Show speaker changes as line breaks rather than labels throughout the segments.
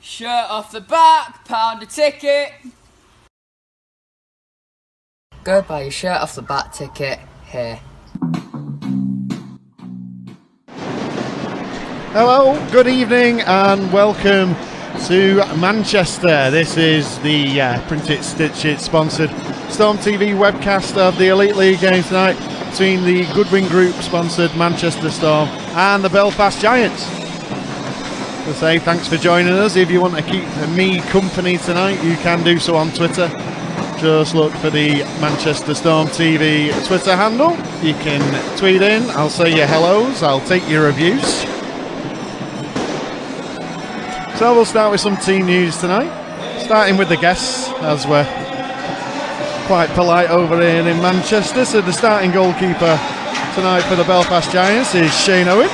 Shirt off the back, pound a ticket. Go buy your shirt off the back ticket here.
Hello, good evening and welcome to Manchester. This is the Print It, Stitch It sponsored Storm TV webcast of the Elite League game tonight between the Goodwin Group sponsored Manchester Storm and the Belfast Giants. To say thanks for joining us. If you want to keep me company tonight, you can do so on Twitter. Just look for the Manchester Storm TV Twitter handle. You can tweet in, I'll say your hellos, I'll take your reviews. So we'll start with some team news tonight, starting with the guests, as we're quite polite over here in Manchester. So the starting goalkeeper tonight for the Belfast Giants is Shane Owen.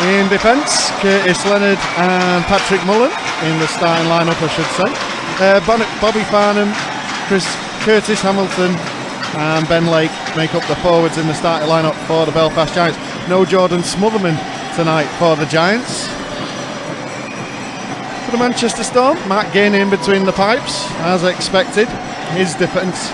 In defence, Curtis Leonard and Patrick Mullen in the starting lineup, I should say. Bobby Farnham, Curtis Hamilton and Ben Lake make up the forwards in the starting lineup for the Belfast Giants. No Jordan Smotherman tonight for the Giants. For the Manchester Storm, Matt Ginn in between the pipes, as expected. His defence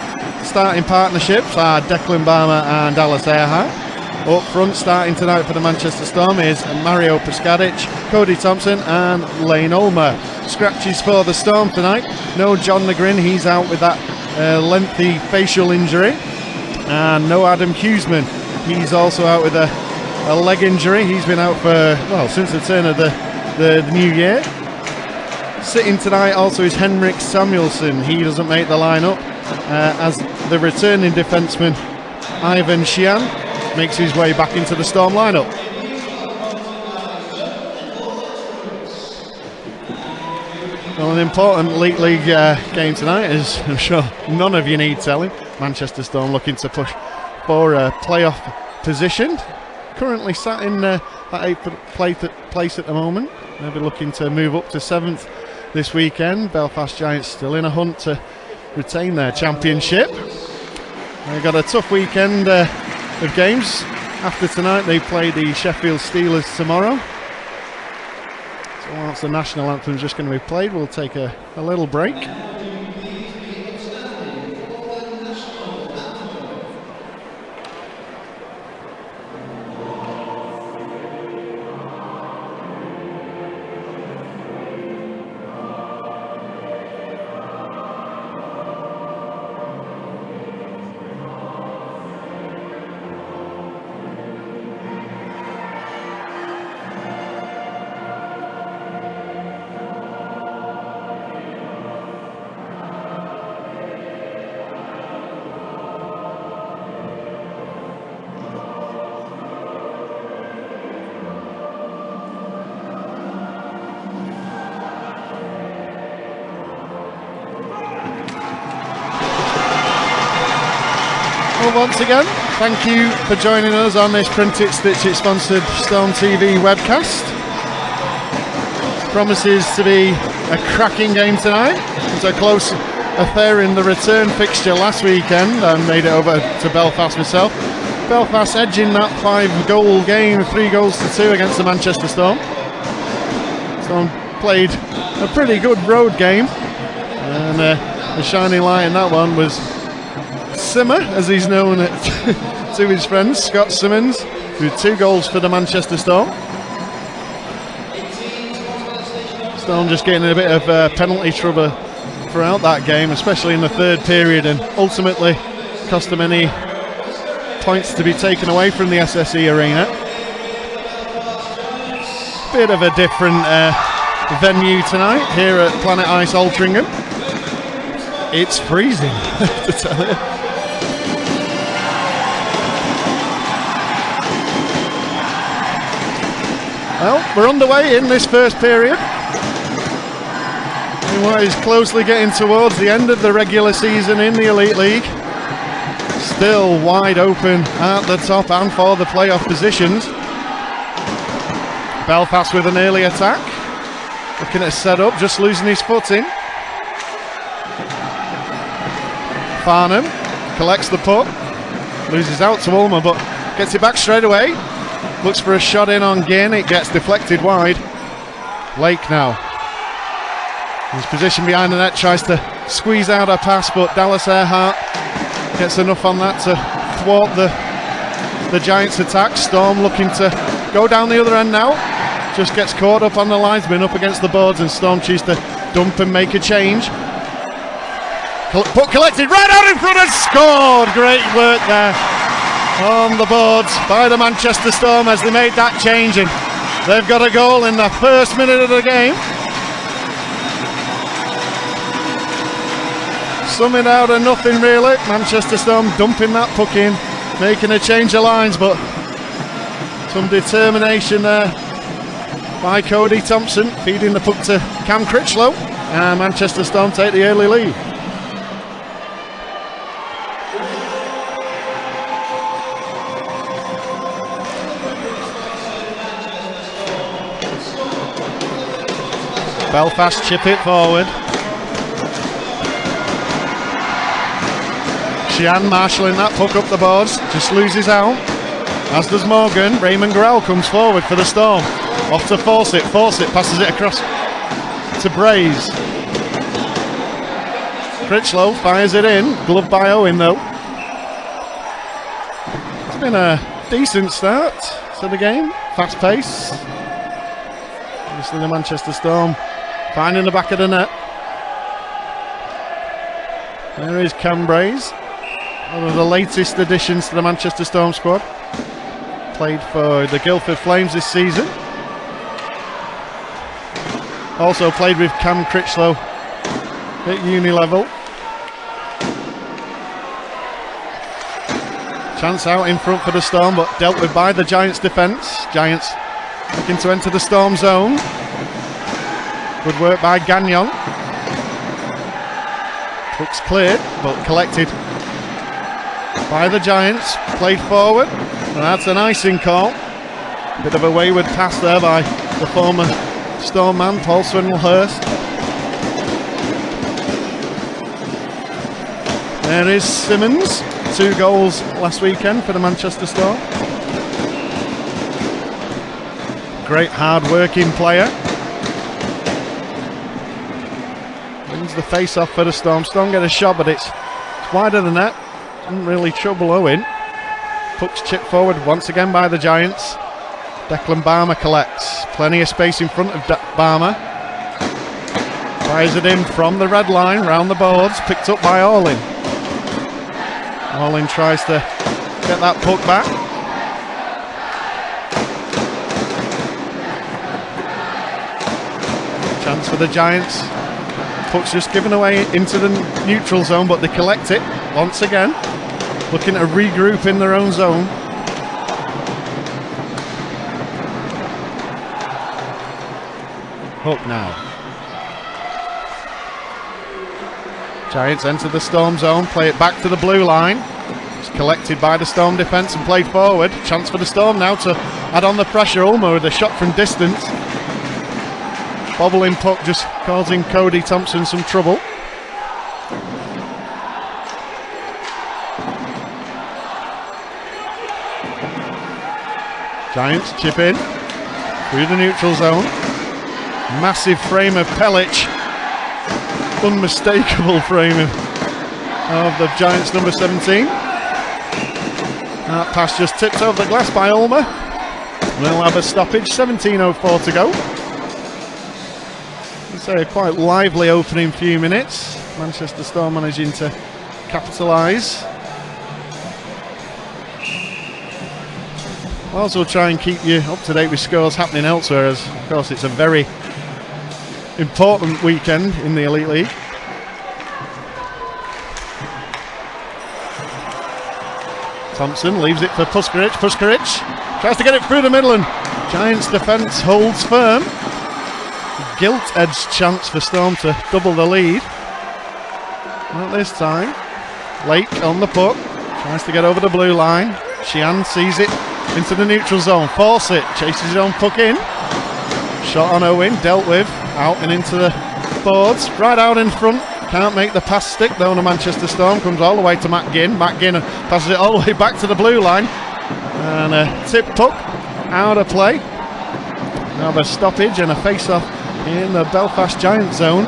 starting partnerships are Declan Barmer and Alice Earhart. Up front, starting tonight for the Manchester Storm, is Mario Pascadic, Cody Thompson and Lane Ulmer. Scratches for the Storm tonight. No John Negrin, he's out with that lengthy facial injury. And no Adam Hughesman, he's also out with a leg injury. He's been out for, well, since the turn of the new year. Sitting tonight also is Henrik Samuelsson. He doesn't make the lineup as the returning defenceman Ivan Sheehan makes his way back into the Storm lineup. Well, an important Elite League game tonight, as I'm sure none of you need telling. Manchester Storm looking to push for a playoff position. Currently sat in that 8th place at the moment. They'll be looking to move up to 7th this weekend. Belfast Giants still in a hunt to retain their championship. They've got a tough weekend of games. After tonight they play the Sheffield Steelers tomorrow. So whilst the national anthem is just going to be played, we'll take a little break. Once again, thank you for joining us on this Print It, Stitch It sponsored Storm TV webcast. Promises to be a cracking game tonight. It was a close affair in the return fixture last weekend. I made it over to Belfast myself. Belfast edging that 5-goal game, 3-2 against the Manchester Storm. Storm played a pretty good road game, and the shining light in that one was Simmer, as he's known to his friends, Scott Simmons, with 2 goals for the Manchester Storm. Storm just getting a bit of penalty trouble throughout that game, especially in the third period, and ultimately cost them any points to be taken away from the SSE Arena. Bit of a different venue tonight here at Planet Ice Altrincham. It's freezing, to tell you. Well, we're underway in this first period. In what is closely getting towards the end of the regular season in the Elite League. Still wide open at the top and for the playoff positions. Belfast with an early attack. Looking at a set-up, just losing his footing. Farnham collects the puck. Loses out to Ulmer, but gets it back straight away. Looks for a shot in on Ginn, it gets deflected wide. Lake now. His position behind the net, tries to squeeze out a pass, but Dallas Earhart gets enough on that to thwart the Giants' attack. Storm looking to go down the other end now. Just gets caught up on the linesman up against the boards, and Storm choose to dump and make a change. Puck collected right out in front and scored. Great work there on the boards by the Manchester Storm as they made that change, and they've got a goal in the first minute of the game. Something out of nothing really. Manchester Storm dumping that puck in, making a change of lines, but some determination there by Cody Thompson, feeding the puck to Cam Critchlow, and Manchester Storm take the early lead. Belfast chip it forward. Sheehan marshalling that puck up the boards, just loses out, as does Morgan. Raymond Grell comes forward for the Storm. Off to Fawcett, Fawcett passes it across to Braze. Critchlow fires it in, gloved by Owen though. It's been a decent start to the game, fast pace. Obviously the Manchester Storm finding the back of the net. There is Cam Braze, one of the latest additions to the Manchester Storm squad. Played for the Guildford Flames this season. Also played with Cam Critchlow at uni level. Chance out in front for the Storm, but dealt with by the Giants defence. Giants looking to enter the Storm zone. Good work by Gagnon. Puck's cleared, but collected by the Giants. Played forward, and that's an icing call. Bit of a wayward pass there by the former Storm man, Paul Swindlehurst. There is Simmons, 2 goals last weekend for the Manchester Storm. Great hard-working player. Wins the face-off for the Storm. Storm get a shot, but it's wide of the net. Doesn't really trouble Owen. Puck's chipped forward once again by the Giants. Declan Barmer collects. Plenty of space in front of Barmer. Fires it in from the red line, round the boards. Picked up by Orlin. Orlin tries to get that puck back. Chance for the Giants. Puck's just given away into the neutral zone, but they collect it once again. Looking to regroup in their own zone. Hook now. Giants enter the Storm zone, play it back to the blue line. It's collected by the Storm defence and played forward. Chance for the Storm now to add on the pressure. Ulmer with a shot from distance. Bobbling puck just causing Cody Thompson some trouble. Giants chip in through the neutral zone. Massive frame of Pellich. Unmistakable frame of the Giants number 17. That pass just tipped over the glass by Ulmer. They'll have a stoppage, 17:04 to go. It's a quite lively opening few minutes. Manchester Storm managing to capitalise. We'll also try and keep you up to date with scores happening elsewhere, as of course it's a very important weekend in the Elite League. Thompson leaves it for Puskaric. Puskaric tries to get it through the middle, and Giants defence holds firm. Gilt-edged chance for Storm to double the lead. Not this time. Lake on the puck, tries to get over the blue line. Sheehan sees it into the neutral zone. Fawcett chases his own puck in. Shot on Owen, dealt with, out and into the boards, right out in front. Can't make the pass stick though. The Manchester Storm comes all the way to Matt Ginn. Matt Ginn passes it all the way back to the blue line, and a tip puck out of play. Now a stoppage and a face-off in the Belfast Giant zone.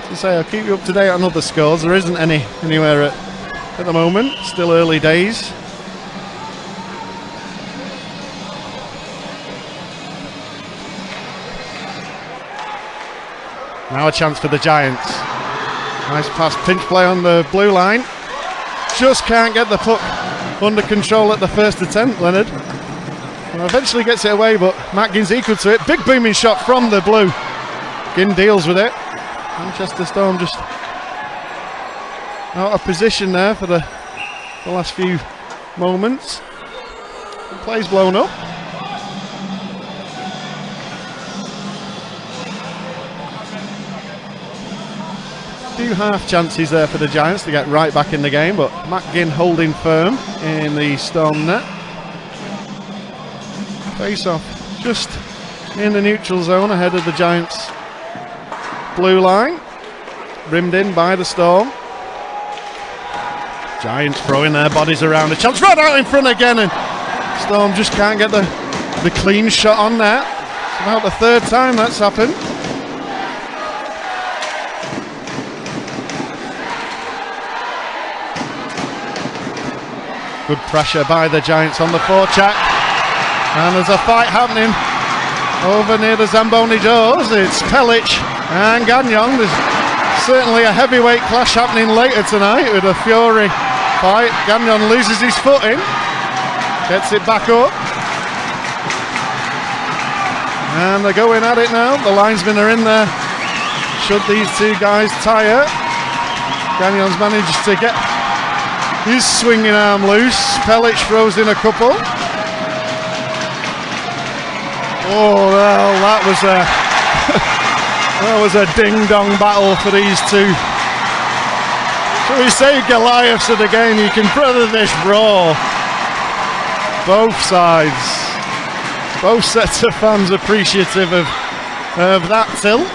To say, I'll keep you up to date on other scores. There isn't any anywhere at the moment. Still early days. Now a chance for the Giants. Nice pass, pinch play on the blue line. Just can't get the puck under control at the first attempt, Leonard. Well, eventually gets it away, but Matt Ginn's equal to it. Big booming shot from the blue. Ginn deals with it. Manchester Storm just out of position there for the last few moments. The play's blown up. Few half chances there for the Giants to get right back in the game, but Matt Ginn holding firm in the Storm net. Face off just in the neutral zone ahead of the Giants' blue line, rimmed in by the Storm. Giants throwing their bodies around. A chance right out in front again, and Storm just can't get the clean shot on net. It's about the third time that's happened. Good pressure by the Giants on the forecheck, and there's a fight happening over near the Zamboni doors. It's Pelic and Gagnon. There's certainly a heavyweight clash happening later tonight with a fury fight. Gagnon loses his footing, gets it back up, and they're going at it now. The linesmen are in there should these two guys tire. Gagnon's managed to get his swinging arm loose. Pelic throws in a couple. Oh, well, that was a ding-dong battle for these two. Shall we say Goliaths of the game? You can brother this raw. Both sides. Both sets of fans appreciative of that tilt.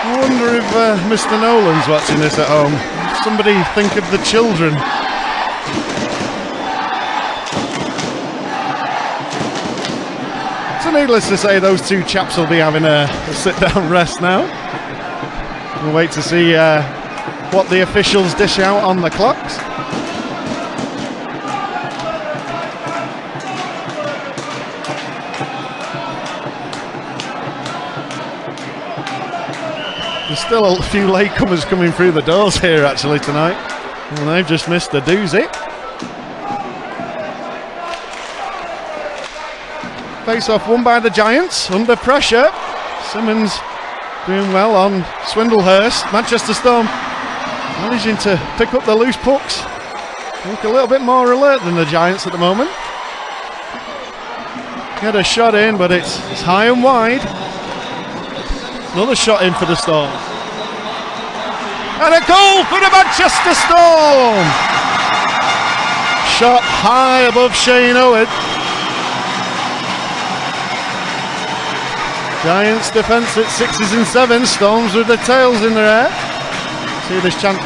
I wonder if Mr. Nolan's watching this at home. Somebody think of the children. So needless to say, those two chaps will be having a sit-down rest now. We'll wait to see what the officials dish out on the clocks. There's still a few latecomers coming through the doors here actually tonight, and they've just missed the doozy. Face off won by the Giants, under pressure. Simmons doing well on Swindlehurst. Manchester Storm managing to pick up the loose pucks. Look a little bit more alert than the Giants at the moment. Get a shot in, but it's high and wide. Another shot in for the Storm. And a goal for the Manchester Storm! Shot high above Shane Owen. Giants defence at 6s and 7s. Storms with the tails in their air. See this chance.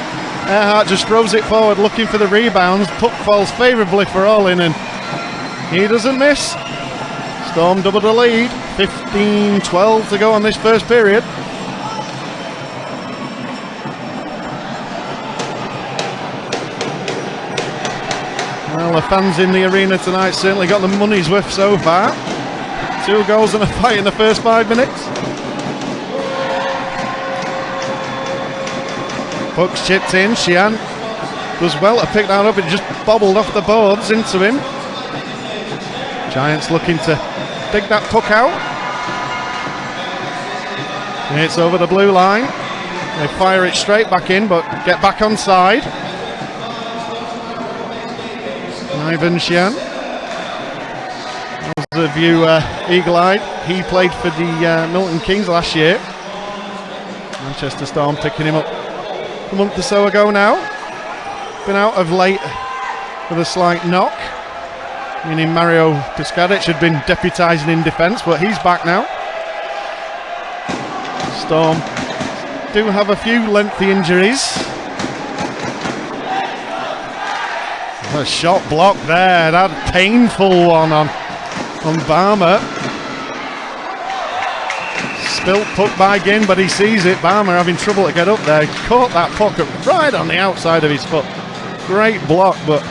Earhart just throws it forward looking for the rebounds. Puck falls favourably for Olin and he doesn't miss. Storm double the lead. 15-12 to go on this first period. Well, the fans in the arena tonight certainly got the money's worth so far. 2 goals and a fight in the first 5 minutes. Puck's chipped in. Sheehan does well to pick that up. It just bobbled off the boards into him. Giants looking to dig that puck out. It's over the blue line. They fire it straight back in, but get back on side. Ivan Sheehan. Those of you eagle-eyed, he played for the Milton Kings last year. Manchester Storm picking him up a month or so ago now. Been out of late with a slight knock, meaning Mario Piscadic had been deputising in defence, but he's back now. Storm do have a few lengthy injuries. A shot block there, that painful one on Barmer. Spilt puck by Ginn, but he sees it. Barmer having trouble to get up there. Caught that puck right on the outside of his foot. Great block, but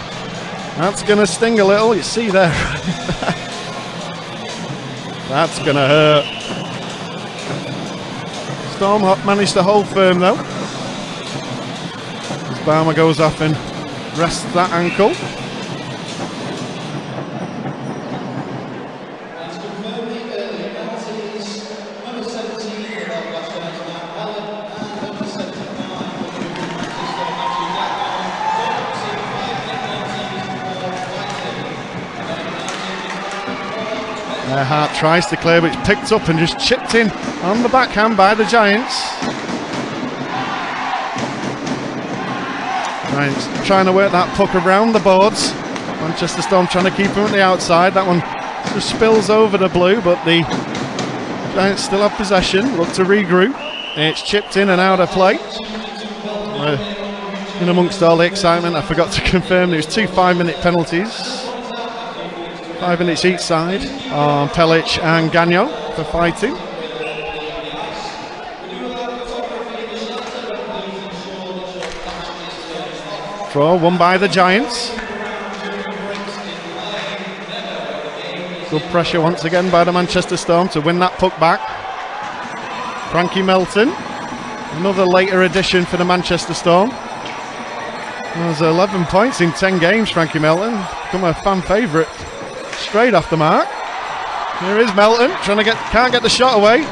that's going to sting a little. You see there. That's going to hurt. Storm managed to hold firm though. As Barmer goes off and rests that ankle. Hart tries to clear, but it's picked up and just chipped in on the backhand by the Giants. Giants trying to work that puck around the boards. Manchester Storm trying to keep him at the outside. That one just spills over the blue, but the Giants still have possession. Look to regroup. It's chipped in and out of play. In amongst all the excitement, I forgot to confirm there was 2 5-minute penalties. 5 minutes each side on Pelic and Gagnon for fighting. Draw won by the Giants. Good pressure once again by the Manchester Storm to win that puck back. Frankie Melton, another later addition for the Manchester Storm. There's 11 points in 10 games, Frankie Melton, become a fan favourite. Straight off the mark. Here is Melton trying to can't get the shot away.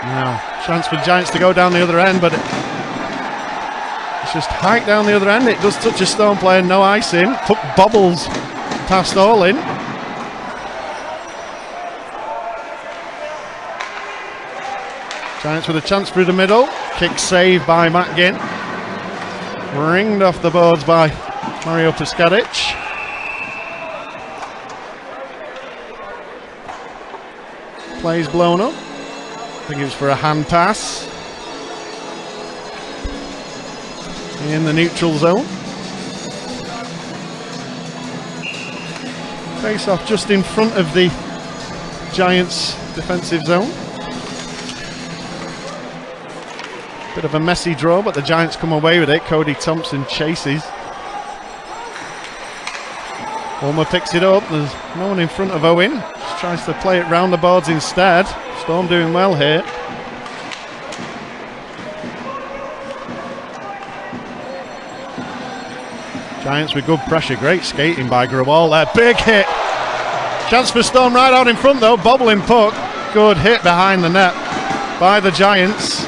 Now, chance for Giants to go down the other end, but it's just hiked down the other end. It does touch a Storm player, no icing. Puck bobbles past all in. Giants with a chance through the middle. Kick saved by Matt Ginn. Ringed off the boards by Mario Piscadic. Play's blown up. I think it was for a hand pass. In the neutral zone. Face off just in front of the Giants' defensive zone. Bit of a messy draw, but the Giants come away with it. Cody Thompson chases. Ulmer picks it up. There's no one in front of Owen. Just tries to play it round the boards instead. Storm doing well here. Giants with good pressure. Great skating by Grewal there. Big hit. Chance for Storm right out in front though. Bobbling puck. Good hit behind the net by the Giants.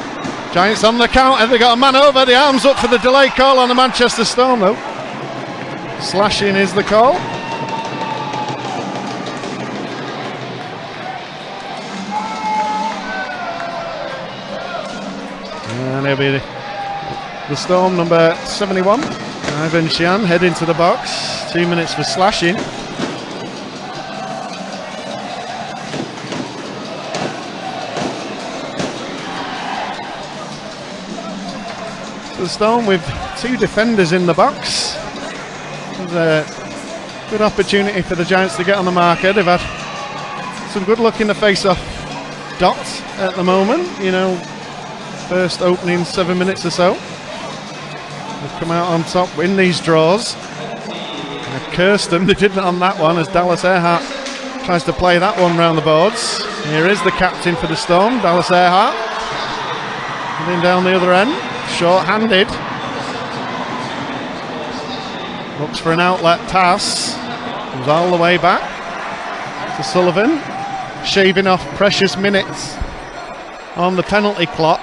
Giants on the counter. They got a man over. The arms up for the delay call on the Manchester Storm though. Slashing is the call. And it'll be the Storm number 71. Ivan Xian heading to the box. 2 minutes for slashing. So the Storm with 2 defenders in the box. There's a good opportunity for the Giants to get on the marker. They've had some good luck in the face-off dot at the moment. You know, first opening 7 minutes or so. They've come out on top in these draws. They've cursed them. They didn't on that one as Dallas Earhart tries to play that one round the boards. Here is the captain for the Storm, Dallas Earhart. Heading down the other end, short-handed. Looks for an outlet pass. Comes all the way back to Sullivan. Shaving off precious minutes on the penalty clock.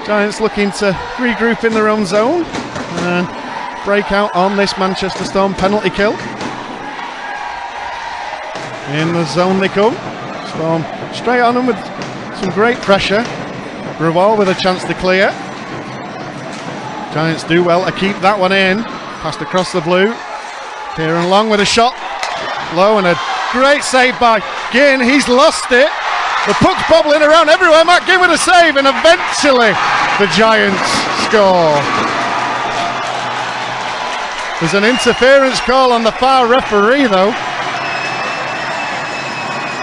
Giants looking to regroup in their own zone and break out on this Manchester Storm penalty kill. In the zone they come. Storm straight on them with some great pressure. Grewal with a chance to clear. Giants do well to keep that one in. Passed across the blue. Kieran Long with a shot. Low and a great save by Ginn, he's lost it. The puck's bobbling around everywhere. Matt Ginn with a save, and eventually the Giants score. There's an interference call on the far referee though.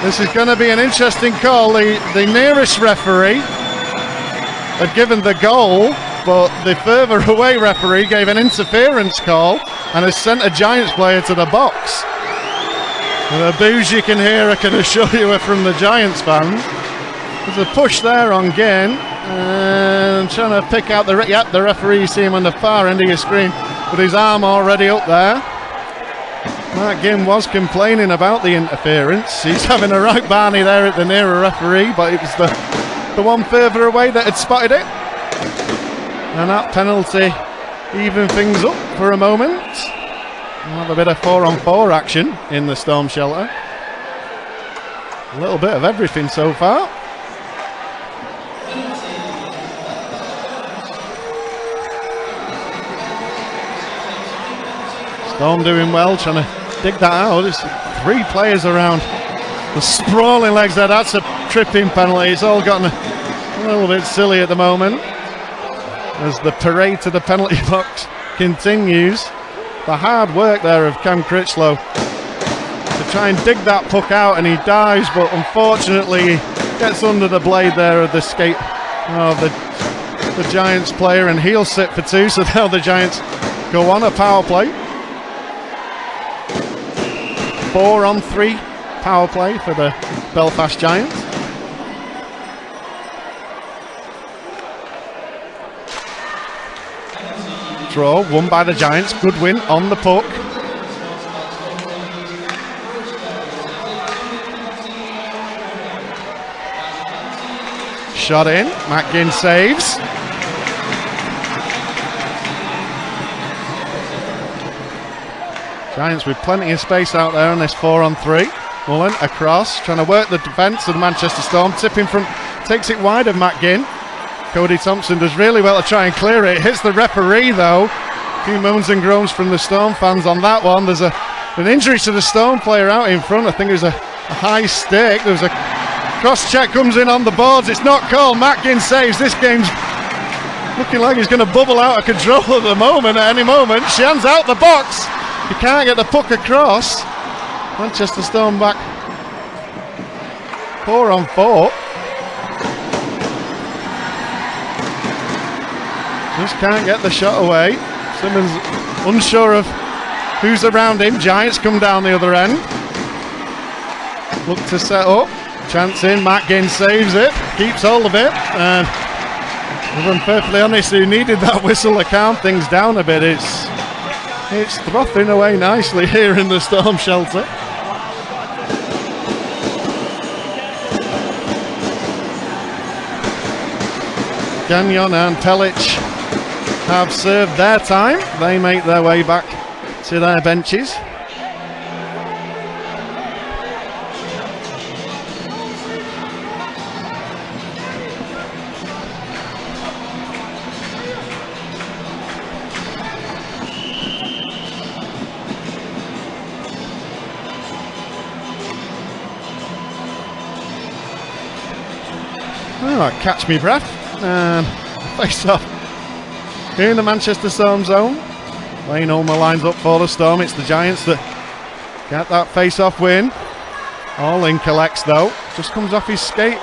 This is going to be an interesting call. The nearest referee had given the goal, but the further away referee gave an interference call and has sent a Giants player to the box. And the boos you can hear, I can assure you, are from the Giants fans. There's a push there on Ginn, and trying to pick out the referee. You see him on the far end of your screen with his arm already up there. Matt Ginn was complaining about the interference. He's having a right Barney there at the nearer referee, but it was the one further away that had spotted it. And that penalty even things up for a moment. We'll have a bit of 4-on-4 action in the Storm Shelter. A little bit of everything so far. Storm doing well, trying to dig that out. There's 3 players around the sprawling legs there. That's a tripping penalty. It's all gotten a little bit silly at the moment as the parade to the penalty box continues. The hard work there of Cam Critchlow to try and dig that puck out, and he dives, but unfortunately he gets under the blade there of the skate of the Giants player, and he'll sit for 2, so now the Giants go on a power play. 4-on-3 power play for the Belfast Giants. Draw won by the Giants. Good win on the puck. Shot in. Matt Ginn saves. Giants with plenty of space out there on this 4-on-3. Mullen across, trying to work the defence of the Manchester Storm. Tipping front, takes it wide of Matt Ginn. Cody Thompson does really well to try and clear it. Hits the referee though. A few moans and groans from the Storm fans on that one. There's an injury to the Storm player out in front. I think it was a high stick. There's a cross check comes in on the boards. It's not called. Matt Ginn saves. This game's looking like he's going to bubble out of control at the moment. At any moment, Shan's out the box. He can't get the puck across. Manchester Storm back 4-on-4. Just can't get the shot away. Simmons unsure of who's around him. Giants come down the other end. Look to set up. Chance in. Matt Ginn saves it. Keeps hold of it. And if I'm perfectly honest, who needed that whistle to calm things down a bit. It's frothing away nicely here in the Storm Shelter. Gagnon and Pelic have served their time. They make their way back to their benches. Oh, catch me breath and face off here in the Manchester Storm zone. Wayne Ulmer lines up for the Storm. It's the Giants that get that face-off win. Orling collects though, just comes off his skate,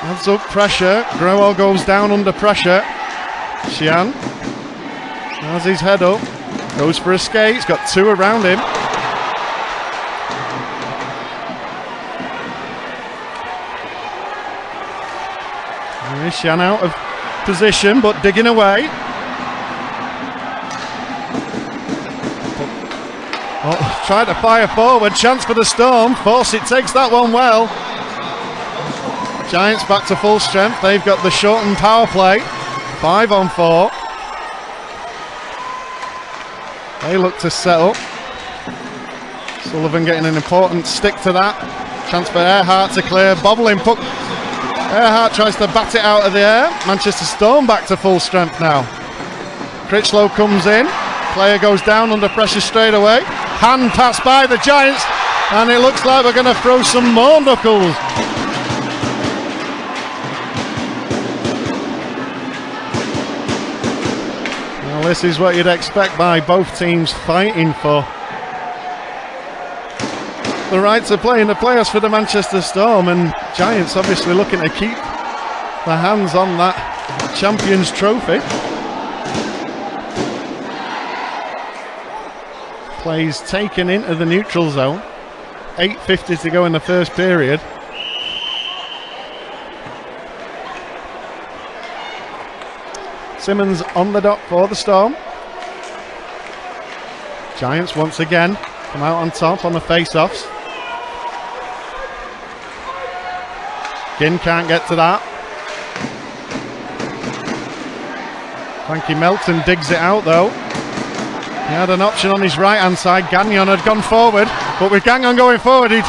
adds up pressure. Growell goes down under pressure. Xian has his head up, goes for a skate. He's got 2 around him. Xian out of position but digging away. Oh, tried to fire forward, chance for the Storm. Fawcett takes that one well. Giants back to full strength. They've got the shortened power play. 5-on-4. They look to set up. Sullivan getting an important stick to that. Chance for Earhart to clear. Bobbling puck. Earhart tries to bat it out of the air. Manchester Storm back to full strength now. Critchlow comes in. Player goes down under pressure straight away. Hand pass by the Giants. And it looks like we're going to throw some more knuckles. Well, this is what you'd expect by both teams fighting for the right to play in the playoffs for the Manchester Storm, and Giants obviously looking to keep their hands on that Champions Trophy. Plays taken into the neutral zone. 8:50 to go in the first period. Simmons on the dot for the Storm. Giants once again come out on top on the face-offs. Ginn can't get to that. Frankie Melton digs it out though. He had an option on his right hand side. Gagnon had gone forward, but with Gagnon going forward, he'd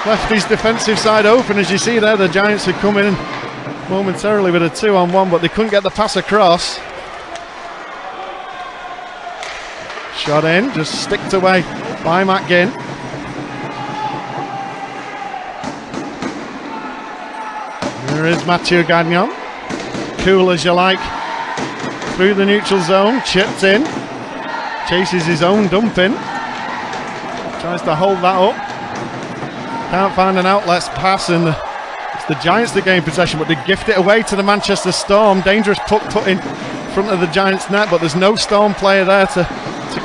left his defensive side open. As you see there, the Giants had come in momentarily with a 2-on-1, but they couldn't get the pass across. Shot in, just sticked away by Matt Ginn. There is Mathieu Gagnon. Cool as you like. Through the neutral zone, chipped in. Chases his own dump in. Tries to hold that up. Can't find an outlet pass, and it's the Giants that gain possession, but they gift it away to the Manchester Storm. Dangerous puck put in front of the Giants net, but there's no Storm player there to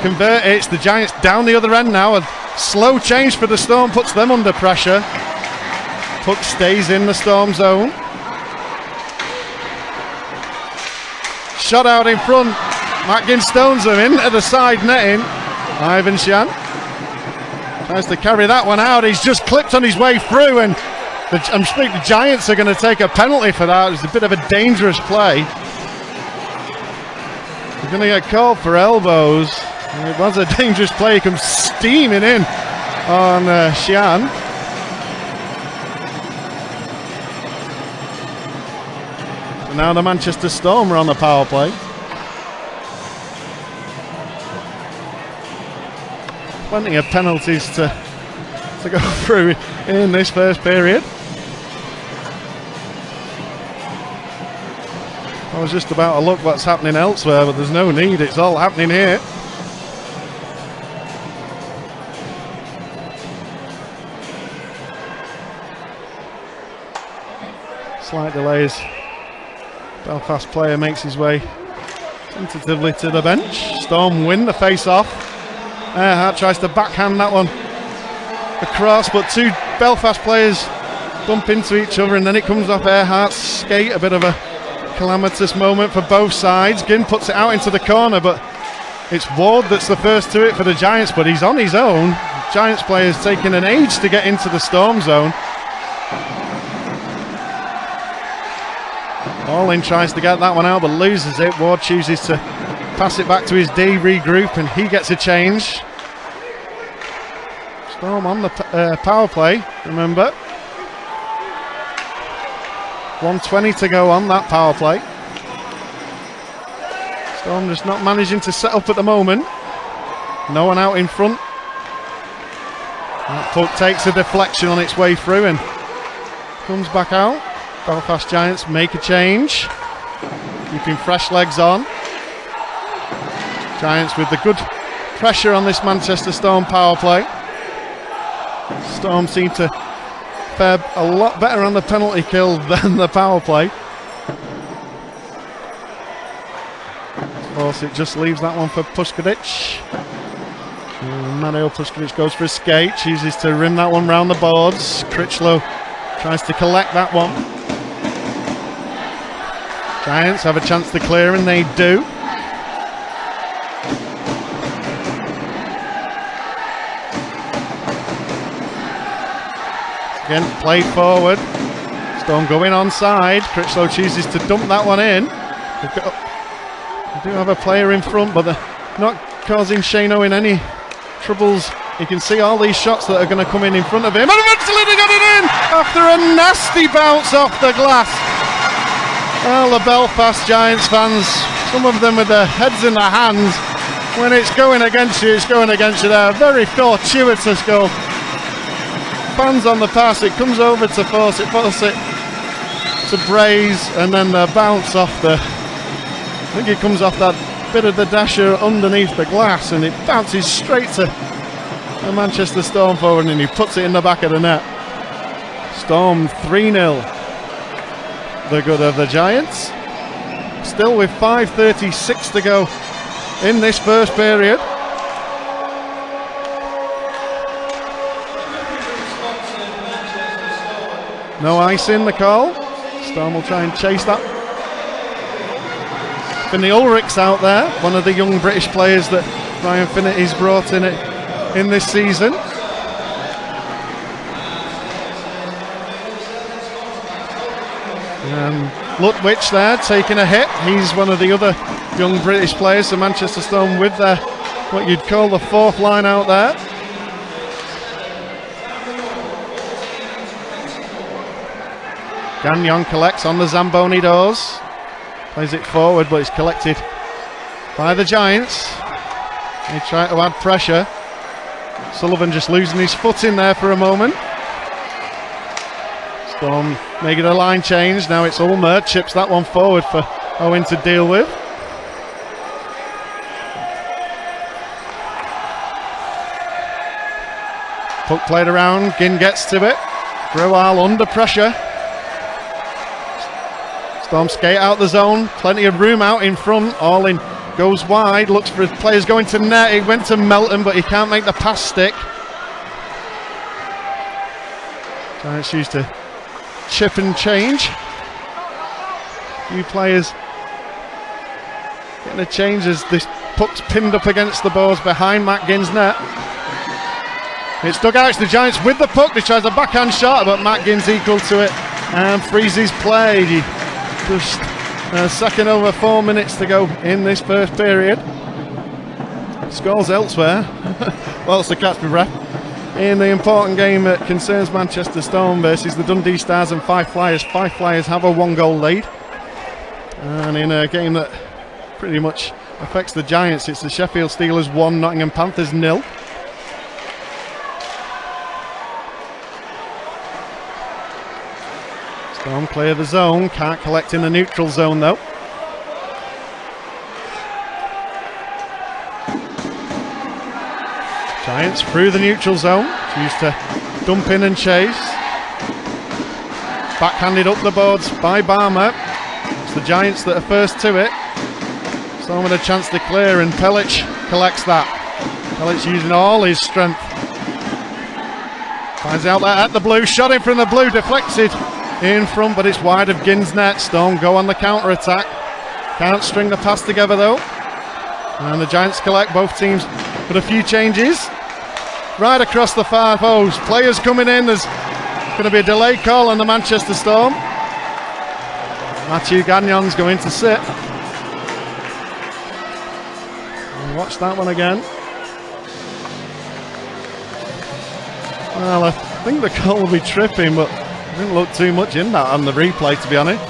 convert it. It's the Giants down the other end now. A slow change for the Storm puts them under pressure. Puck stays in the Storm zone. Shot out in front. Matt Ginn stones them into the side netting. Ivan Shan tries to carry that one out. He's just clipped on his way through, and I'm speaking, the Giants are going to take a penalty for that. It was a bit of a dangerous play. They're going to get called for elbows. It was a dangerous play. He comes steaming in on Shan. So now the Manchester Storm are on the power play. Plenty of penalties to go through in this first period. I was just about to look what's happening elsewhere, but there's no need. It's all happening here. Slight delays. Belfast player makes his way tentatively to the bench. Storm win the face-off. Earhart tries to backhand that one across, but two Belfast players bump into each other, and then it comes off Earhart's skate. A bit of a calamitous moment for both sides. Ginn puts it out into the corner, but it's Ward that's the first to it for the Giants, but he's on his own. Giants players taking an age to get into the Storm zone. Allin tries to get that one out, but loses it. Ward chooses to pass it back to his D, regroup, and he gets a change. Storm on the power play, remember. 1:20 to go on that power play. Storm just not managing to set up at the moment. No one out in front. That puck takes a deflection on its way through and comes back out. Belfast Giants make a change, keeping fresh legs on. Giants with the good pressure on this Manchester Storm power play. Storm seem to fare a lot better on the penalty kill than the power play. Of course, it just leaves that one for Puskadic. Mario Puskadic goes for a skate, chooses to rim that one round the boards. Critchlow tries to collect that one. Giants have a chance to clear, and they do. Again, played forward. Storm going onside. Critchlow chooses to dump that one in. They do have a player in front, but they're not causing Shane Owen any troubles. You can see all these shots that are going to come in front of him, and eventually they got it in after a nasty bounce off the glass. Well, the Belfast Giants fans, some of them with their heads in their hands. When it's going against you, it's going against you there. Very fortuitous goal fans on the pass. It comes over to force it to Braze, and then the bounce off the, I think it comes off that bit of the dasher underneath the glass, and it bounces straight to the Manchester Storm forward, and he puts it in the back of the net. Storm 3-0. The good of the Giants. Still with 5:36 to go in this first period. No ice in the call. Storm will try and chase that. Finley Ulrich's out there, one of the young British players that Ryan Finnerty's brought in this season. Lutwich there taking a hit. He's one of the other young British players. So Manchester Storm with their, what you'd call the fourth line out there. Gagnon collects on the Zamboni doors. Plays it forward, but it's collected by the Giants. They try to add pressure. Sullivan just losing his foot in there for a moment. Storm making a line change. Now it's Ulmer. Chips that one forward for Owen to deal with. Puck played around. Ginn gets to it. Grewal under pressure. Storm skate out the zone. Plenty of room out in front. All in goes wide. Looks for his players going to net. It went to Melton, but he can't make the pass stick. Giants used to chip and change. Few players getting a change as this puck's pinned up against the boards behind Matt Ginn's net. It's dug out. It's the Giants with the puck. They tries a backhand shot, but Matt Ginn's equal to it and freezes play. Just a second over 4 minutes to go in this first period. Scores elsewhere. Well, it's to catch my breath. In the important game that concerns Manchester Storm versus the Dundee Stars and Fife Flyers. Fife Flyers have a 1-goal lead. And in a game that pretty much affects the Giants, it's the Sheffield Steelers 1, Nottingham Panthers 0. Storm clear the zone, can't collect in the neutral zone though. Giants through the neutral zone, choose to dump in and chase. Backhanded up the boards by Barmer. It's the Giants that are first to it. Storm with a chance to clear, and Pelic collects that. Pelic using all his strength. Finds out that at the blue, shot in from the blue, deflected in front, but it's wide of Ginn's net. Storm go on the counter attack. Can't string the pass together though. And the Giants collect, both teams with a few changes. Right across the far post. Players coming in. There's going to be a delay call on the Manchester Storm. Matthew Gagnon's going to sit. And watch that one again. Well, I think the call will be tripping, but I didn't look too much in that on the replay, to be honest.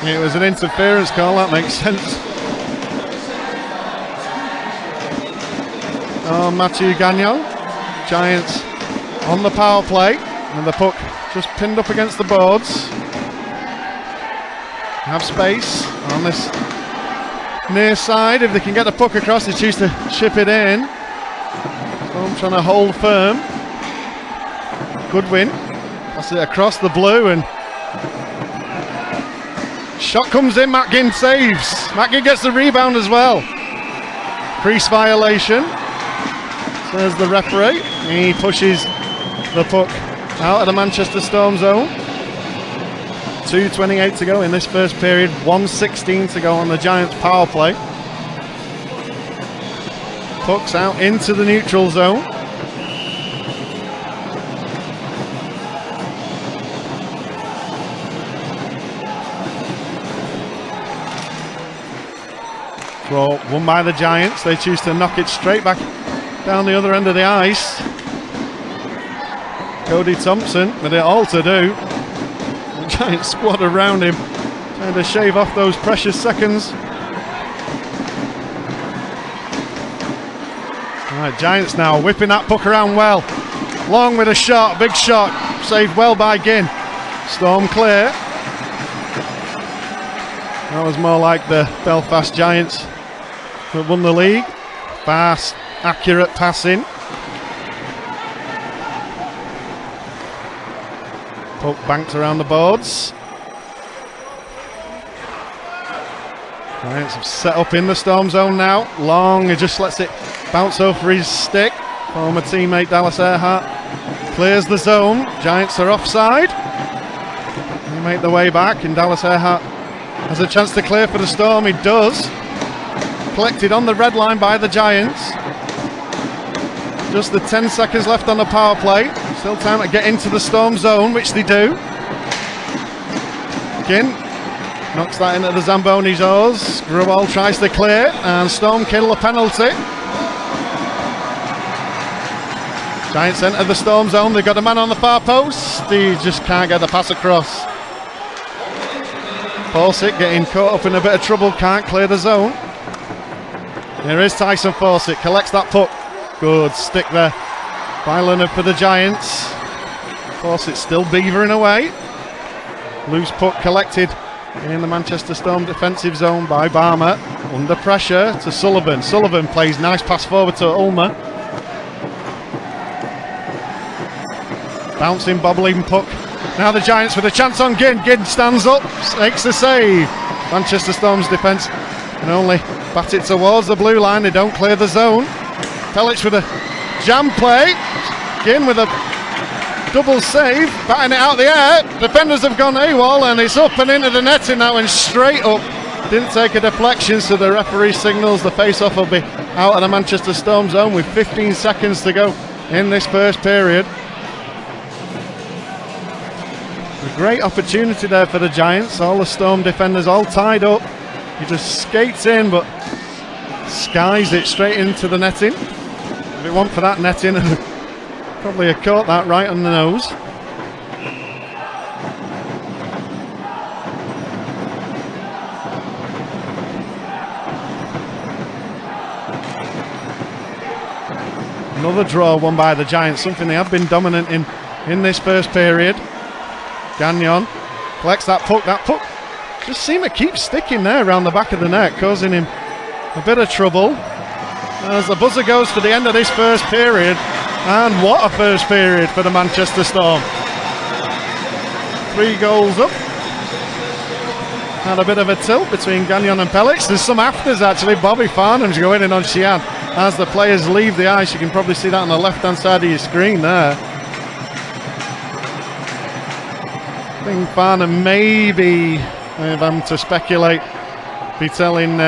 It was an interference call, that makes sense. Oh, Matthew Gagnon. Giants on the power play, and the puck just pinned up against the boards. Have space on this near side. If they can get the puck across, they choose to chip it in. Storm trying to hold firm. Good win. Pass it across the blue, and shot comes in. Matt Ginn saves. Matt Ginn gets the rebound as well. Crease violation, says the referee. He pushes the puck out of the Manchester Storm zone. 2:28 to go in this first period. 1:16 to go on the Giants power play. Puck's out into the neutral zone. Throw won by the Giants. They choose to knock it straight back down the other end of the ice. Cody Thompson with it all to do. The Giant squad around him trying to shave off those precious seconds. Right, Giants now whipping that puck around well. Long with a shot, big shot, saved well by Ginn. Storm clear. That was more like the Belfast Giants that won the league. Fast, accurate passing. Puck banked around the boards. Giants have set up in the Storm zone now. Long, he just lets it bounce over his stick. Former teammate Dallas Earhart clears the zone. Giants are offside. They make their way back, and Dallas Earhart has a chance to clear for the Storm. He does. Collected on the red line by the Giants. Just the 10 seconds left on the power play. Still time to get into the Storm zone, which they do. Ginn knocks that into the Zamboni's oars. Grewal tries to clear, and Storm kill the penalty. Giants enter the Storm zone. They've got a man on the far post. He just can't get the pass across. Fawcett getting caught up in a bit of trouble, can't clear the zone. Here is Tyson Fawcett, collects that puck. Good stick there by Leonard for the Giants. Fawcett still beavering away. Loose puck collected in the Manchester Storm defensive zone by Barmer. Under pressure to Sullivan. Sullivan plays nice pass forward to Ulmer. Bouncing, bobbling puck. Now the Giants with a chance on Ginn. Ginn stands up, makes the save. Manchester Storm's defence can only bat it towards the blue line. They don't clear the zone. Pelic with a jam play. Ginn with a double save, batting it out the air. Defenders have gone AWOL, and it's up and into the netting. That went straight up. Didn't take a deflection, so the referee signals the face-off will be out of the Manchester Storm zone with 15 seconds to go in this first period. A great opportunity there for the Giants. All the Storm defenders all tied up. He just skates in, but skies it straight into the netting. If it weren't for that netting, probably have caught that right on the nose. Another draw won by the Giants, something they have been dominant in this first period. Gagnon collects that puck. That puck just seemed to keep sticking there around the back of the net, causing him a bit of trouble. As the buzzer goes for the end of this first period, and what a first period for the Manchester Storm. 3 goals up. Had a bit of a tilt between Gagnon and Pelic. There's some afters actually. Bobby Farnham's going in on Sheehan as the players leave the ice. You can probably see that on the left hand side of your screen there. I think Farnham maybe, if I'm to speculate, be telling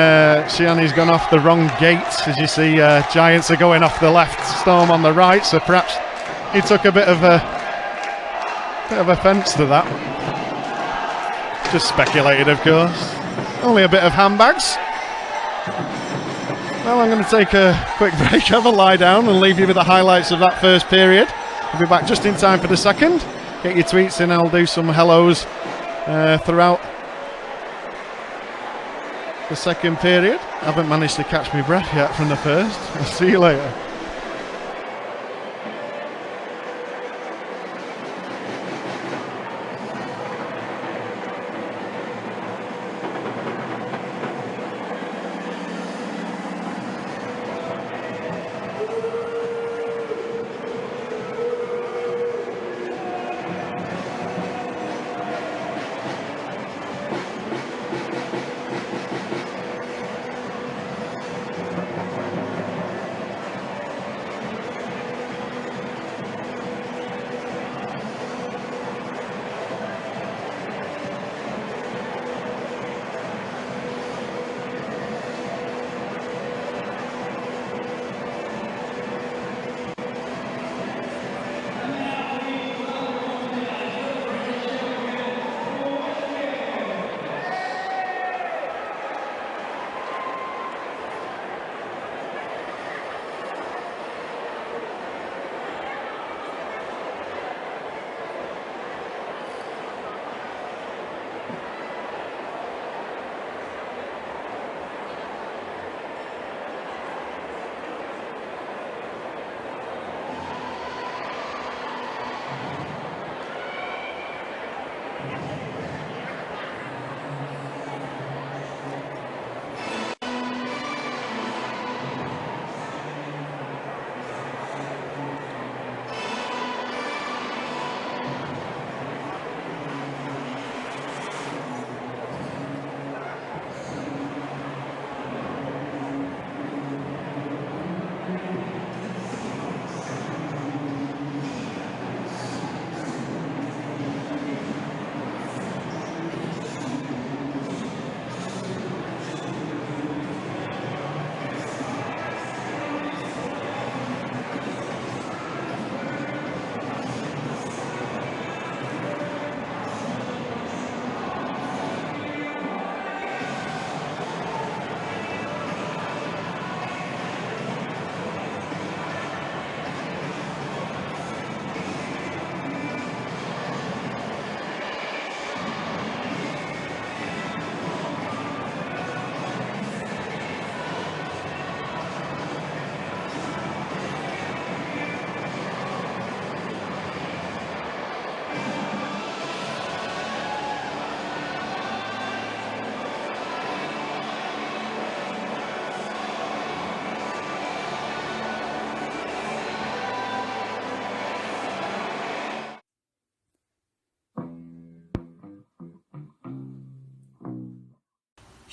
Sheehan he's gone off the wrong gate. As you see, Giants are going off the left, Storm on the right, so perhaps he took a bit of offence to that. Just speculated, of course. Only a bit of handbags. Well, I'm going to take a quick break, have a lie down, and leave you with the highlights of that first period. We'll be back just in time for the second. Get your tweets in, I'll do some hellos throughout the second period. I haven't managed to catch my breath yet from the first. I'll see you later.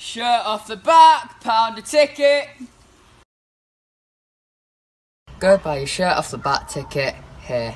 Shirt off the back, £1 a ticket. Go buy your shirt off the back ticket here.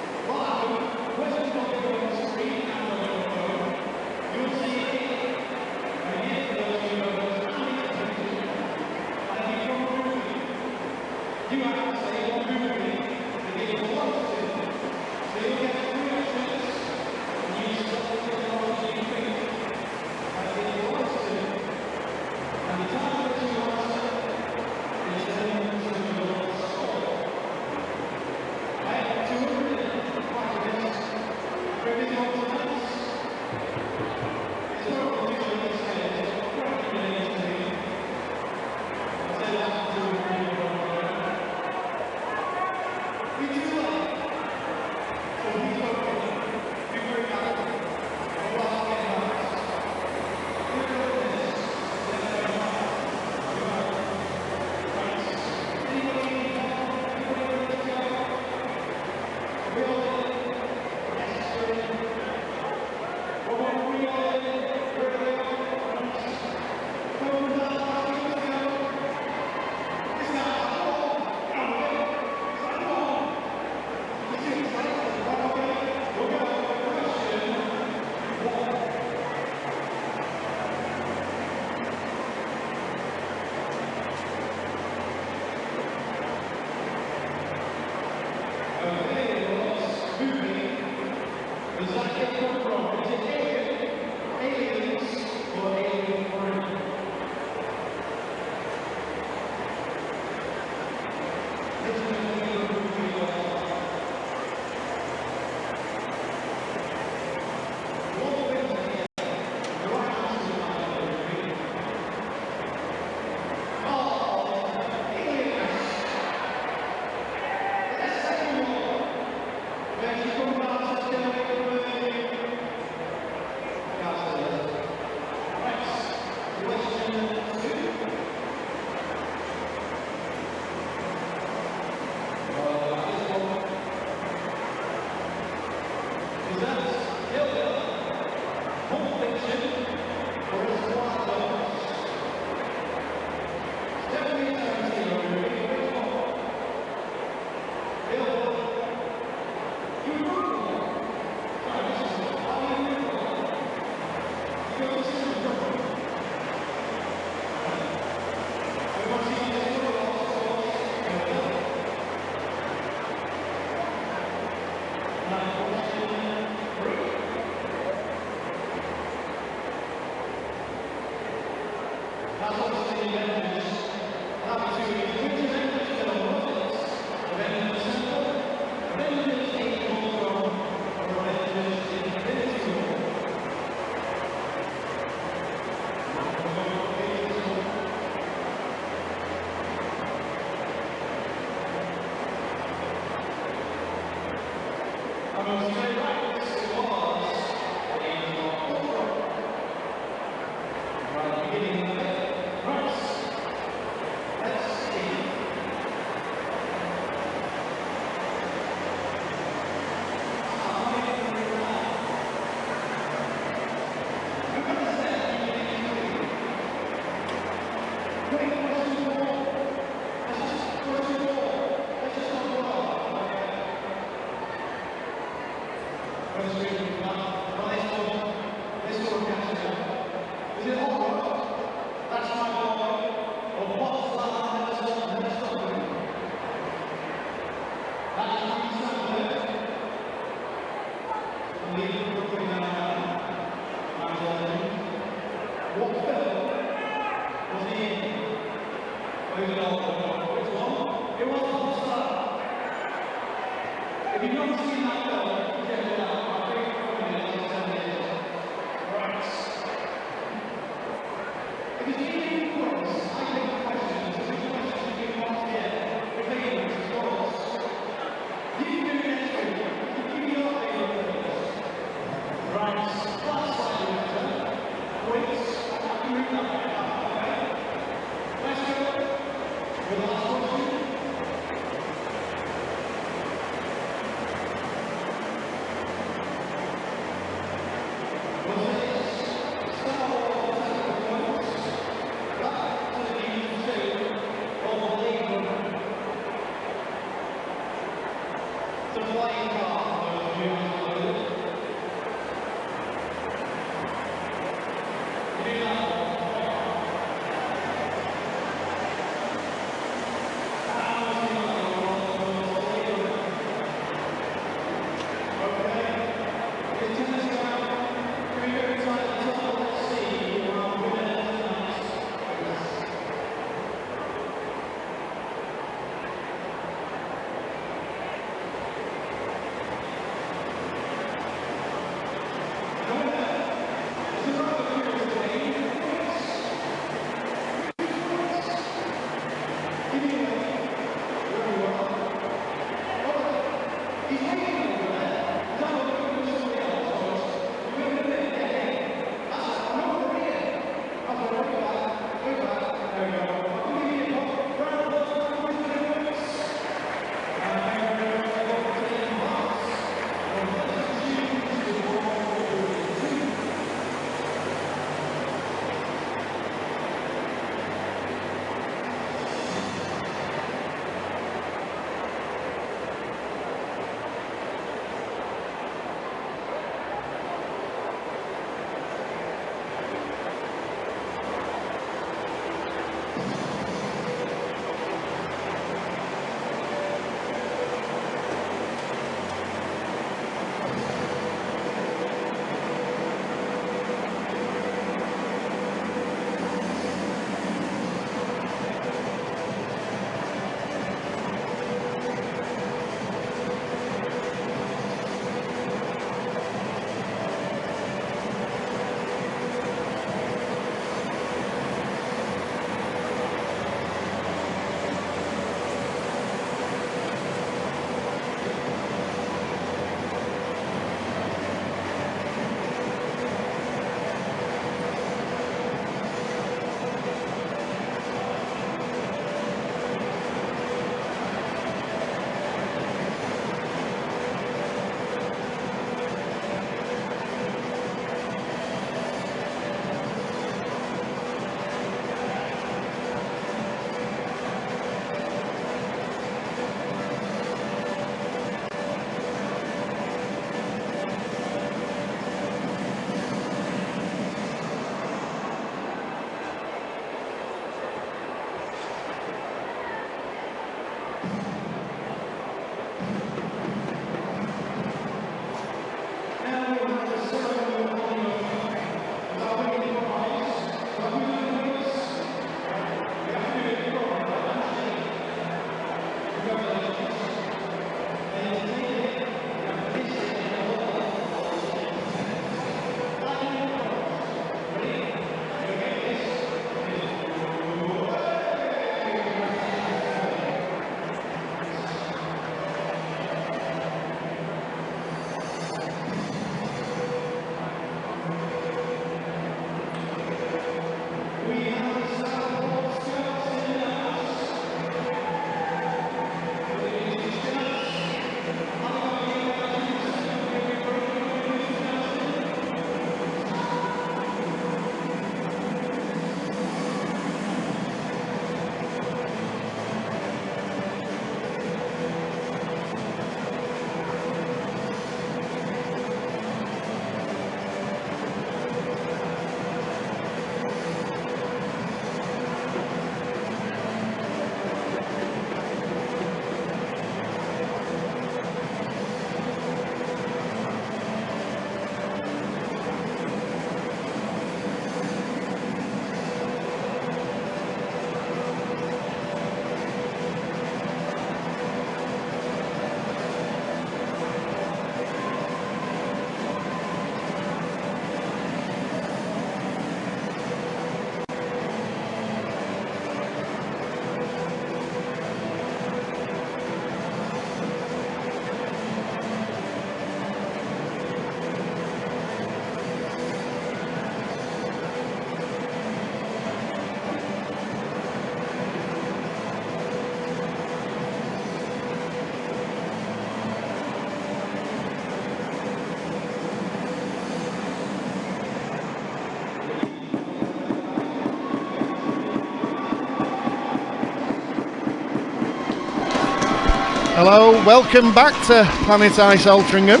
Hello, welcome back to Planet Ice Altrincham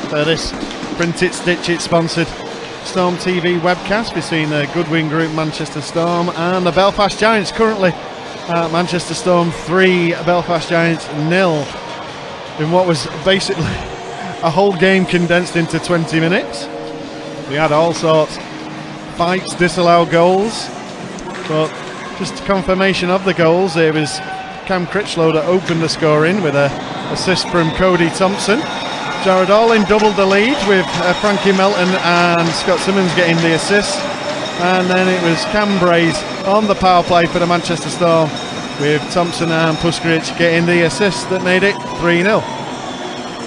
for this Print It Stitch It sponsored Storm TV webcast between the Goodwin Group Manchester Storm and the Belfast Giants. Currently Manchester Storm 3, Belfast Giants 0, in what was basically a whole game condensed into 20 minutes. We had all sorts, fights, disallowed goals, but just confirmation of the goals. It was Cam Critchlow that opened the scoring with an assist from Cody Thompson. Jared Orlin doubled the lead with Frankie Melton and Scott Simmons getting the assist. And then it was Cam Brays on the power play for the Manchester Storm with Thompson and Puskaric getting the assist that made it 3-0.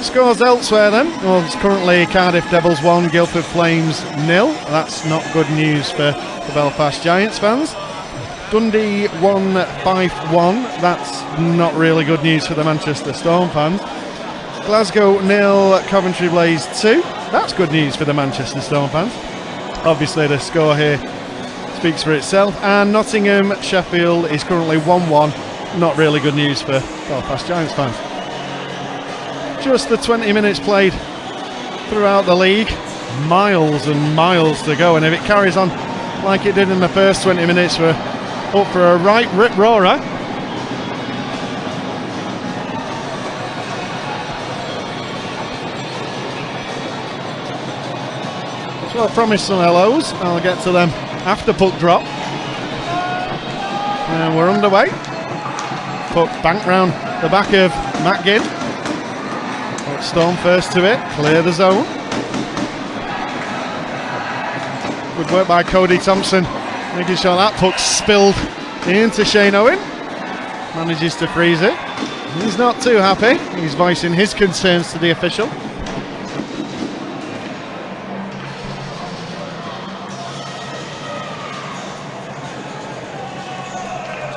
Scores elsewhere then. Well, it's currently Cardiff Devils 1, Guildford Flames 0. That's not good news for the Belfast Giants fans. Dundee 1, Fife 1. That's not really good news for the Manchester Storm fans. Glasgow 0, Coventry Blaze 2. That's good news for the Manchester Storm fans. Obviously the score here speaks for itself. And Nottingham Sheffield is currently 1-1. Not really good news for Belfast Giants fans. Just the 20 minutes played throughout the league. Miles and miles to go. And if it carries on like it did in the first 20 minutes, we're up for a right rip-roarer. So I promised some hellos. I'll get to them after puck drop. And we're underway. Puck banked round the back of Matt Ginn. Storm first to it, clear the zone. Good work by Cody Thompson, making sure that puck's spilled into Shane Owen. Manages to freeze it. He's not too happy. He's voicing his concerns to the official.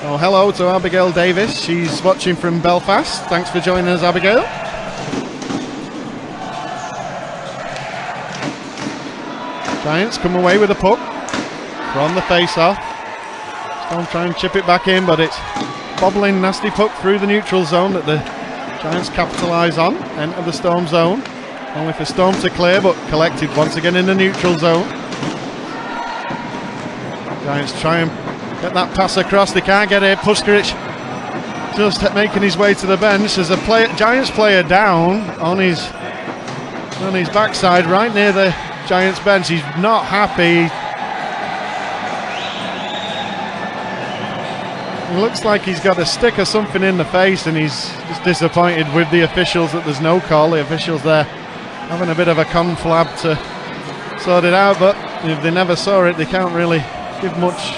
Oh, hello to Abigail Davis. She's watching from Belfast. Thanks for joining us, Abigail. Giants come away with the puck from the face-off. Storm try and chip it back in, but it's bobbling, nasty puck through the neutral zone that the Giants capitalise on. Enter the Storm zone. Only for Storm to clear, but collected once again in the neutral zone. Giants try and get that pass across. They can't get it. Puskaric just making his way to the bench. There's a Giants player down on his backside right near the Giants bench. He's not happy. It looks like he's got a stick or something in the face, and he's just disappointed with the officials that there's no call. The officials there having a bit of a conflab to sort it out, but if they never saw it, they can't really give much.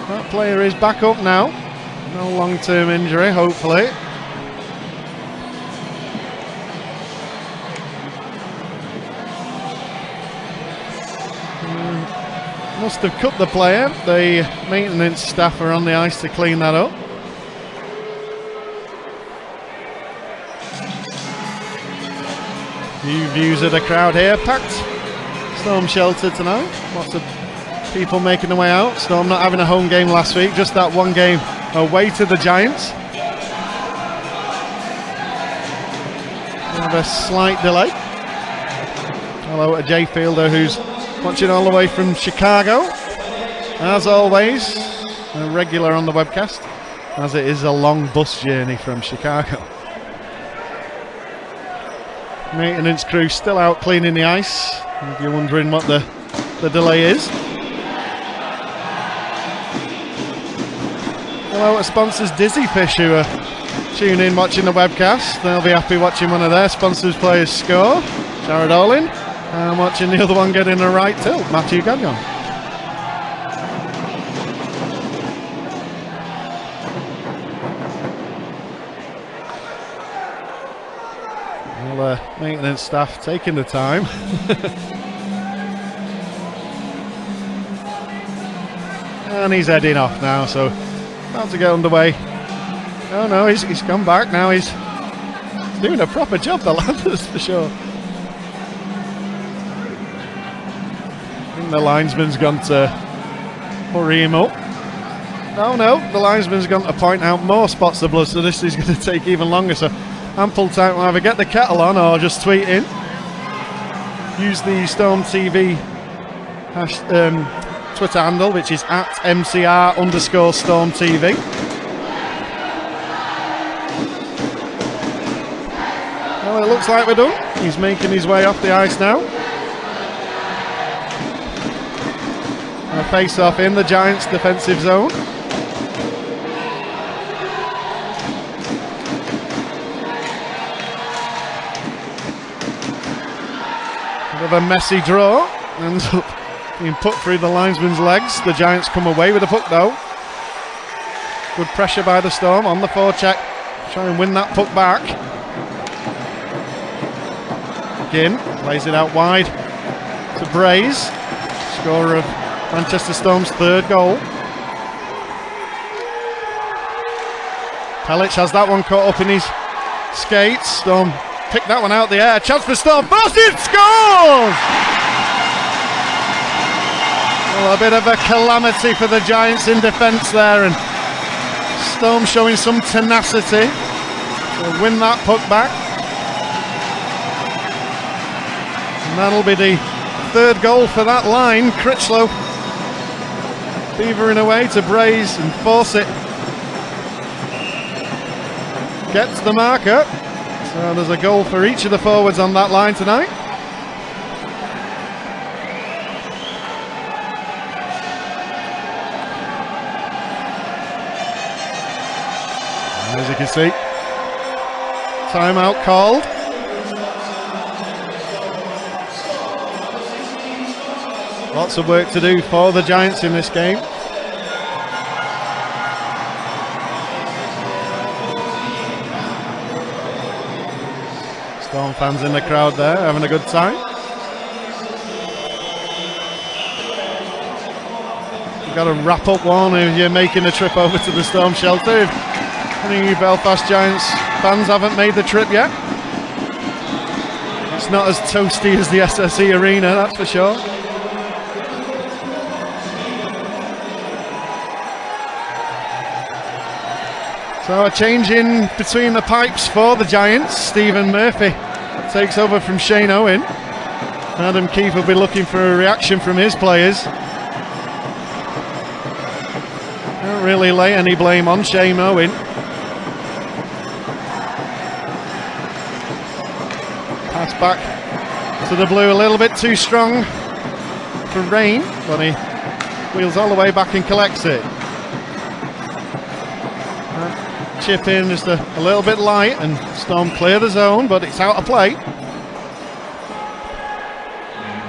That player is back up now. No long-term injury, hopefully. Must have cut the player. The maintenance staff are on the ice to clean that up. Few views of the crowd here. Packed Storm shelter tonight. Lots of people making their way out. Storm not having a home game last week, just that one game away to the Giants. Have a slight delay. Hello to Jay Fielder, who's watching all the way from Chicago. As always, a regular on the webcast, as it is a long bus journey from Chicago. Maintenance crew still out cleaning the ice, if you're wondering what the delay is. Hello to sponsors Dizzy Fish, who are tuning in watching the webcast. They'll be happy watching one of their sponsors players score, Jared Orlin, and watching the other one get in a right tilt, Matthew Gagnon. Well, maintenance staff taking the time. And he's heading off now, so about to get underway. Oh no, he's come back now. He's doing a proper job, the lad, that's for sure. I think the linesman's gone to hurry him up. No, the linesman's going to point out more spots of blood, so this is going to take even longer. So ample time to either get the kettle on or just tweet in. Use the Storm TV Twitter handle, which is @MCR_Storm TV. Well, it looks like we're done. He's making his way off the ice now. A face-off in the Giants' defensive zone. Bit of a messy draw. Ends up being put through the linesman's legs. The Giants come away with the puck though. Good pressure by the Storm on the forecheck. Try and win that puck back. Ginn plays it out wide to Braze, scorer of Manchester Storm's third goal. Pelic has that one caught up in his skates. Storm picked that one out the air. Chance for Storm. Boston scores! Well, a bit of a calamity for the Giants in defence there, and Storm showing some tenacity to win that puck back. And that'll be the third goal for that line. Critchlow beavering away to Braze and Fawcett gets the marker. So there's a goal for each of the forwards on that line tonight. And as you can see, timeout called. Lots of work to do for the Giants in this game. Storm fans in the crowd there, having a good time. You've got to wrap up one if you're making a trip over to the Storm shelter. If any of you Belfast Giants fans haven't made the trip yet, it's not as toasty as the SSE Arena, that's for sure. So a change in between the pipes for the Giants. Stephen Murphy takes over from Shane Owen. Adam Keefe will be looking for a reaction from his players. Don't really lay any blame on Shane Owen. Pass back to the blue, a little bit too strong for Rain, but he wheels all the way back and collects it. Chip in just a little bit light, and Storm clear the zone, but it's out of play.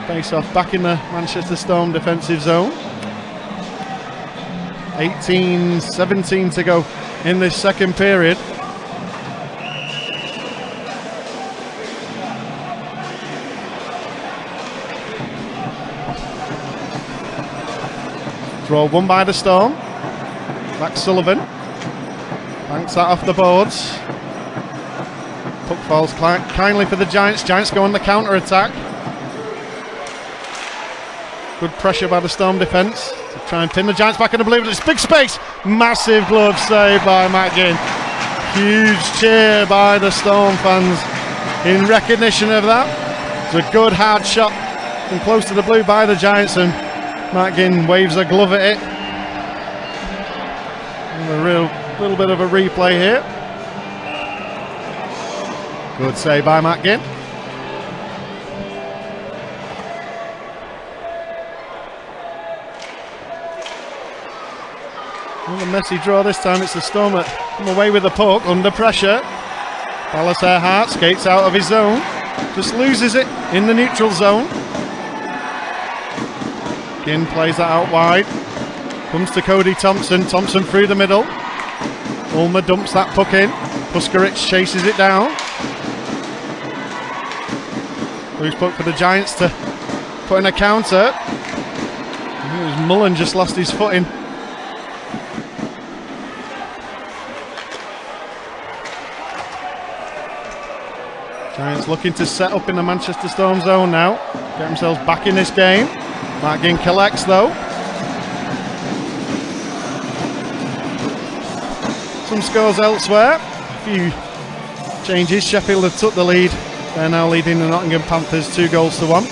Face off back in the Manchester Storm defensive zone. 18-17 to go in this second period. Draw won by the Storm. Max Sullivan banks that off the boards. Puck falls kindly for the Giants. Giants go on the counter attack. Good pressure by the Storm defence to try and pin the Giants back in the blue, but it's big space. Massive glove save by Matt Ginn. Huge cheer by the Storm fans in recognition of that. It's a good hard shot from close to the blue by the Giants, and Matt Ginn waves a glove at it. And a little bit of a replay here. Good save by Matt Ginn. And a messy draw this time. It's the Storm that come away with the puck under pressure. Balasair Hart skates out of his zone, just loses it in the neutral zone. Ginn plays that out wide. Comes to Cody Thompson. Thompson through the middle. Ulmer dumps that puck in. Puskaric chases it down. Loose puck for the Giants to put in a counter. Mullen just lost his footing. Giants looking to set up in the Manchester Storm zone now. Get themselves back in this game. Matt Ginn collects though. some scores elsewhere. A few changes. Sheffield have took the lead. They're now leading the Nottingham Panthers 2-1.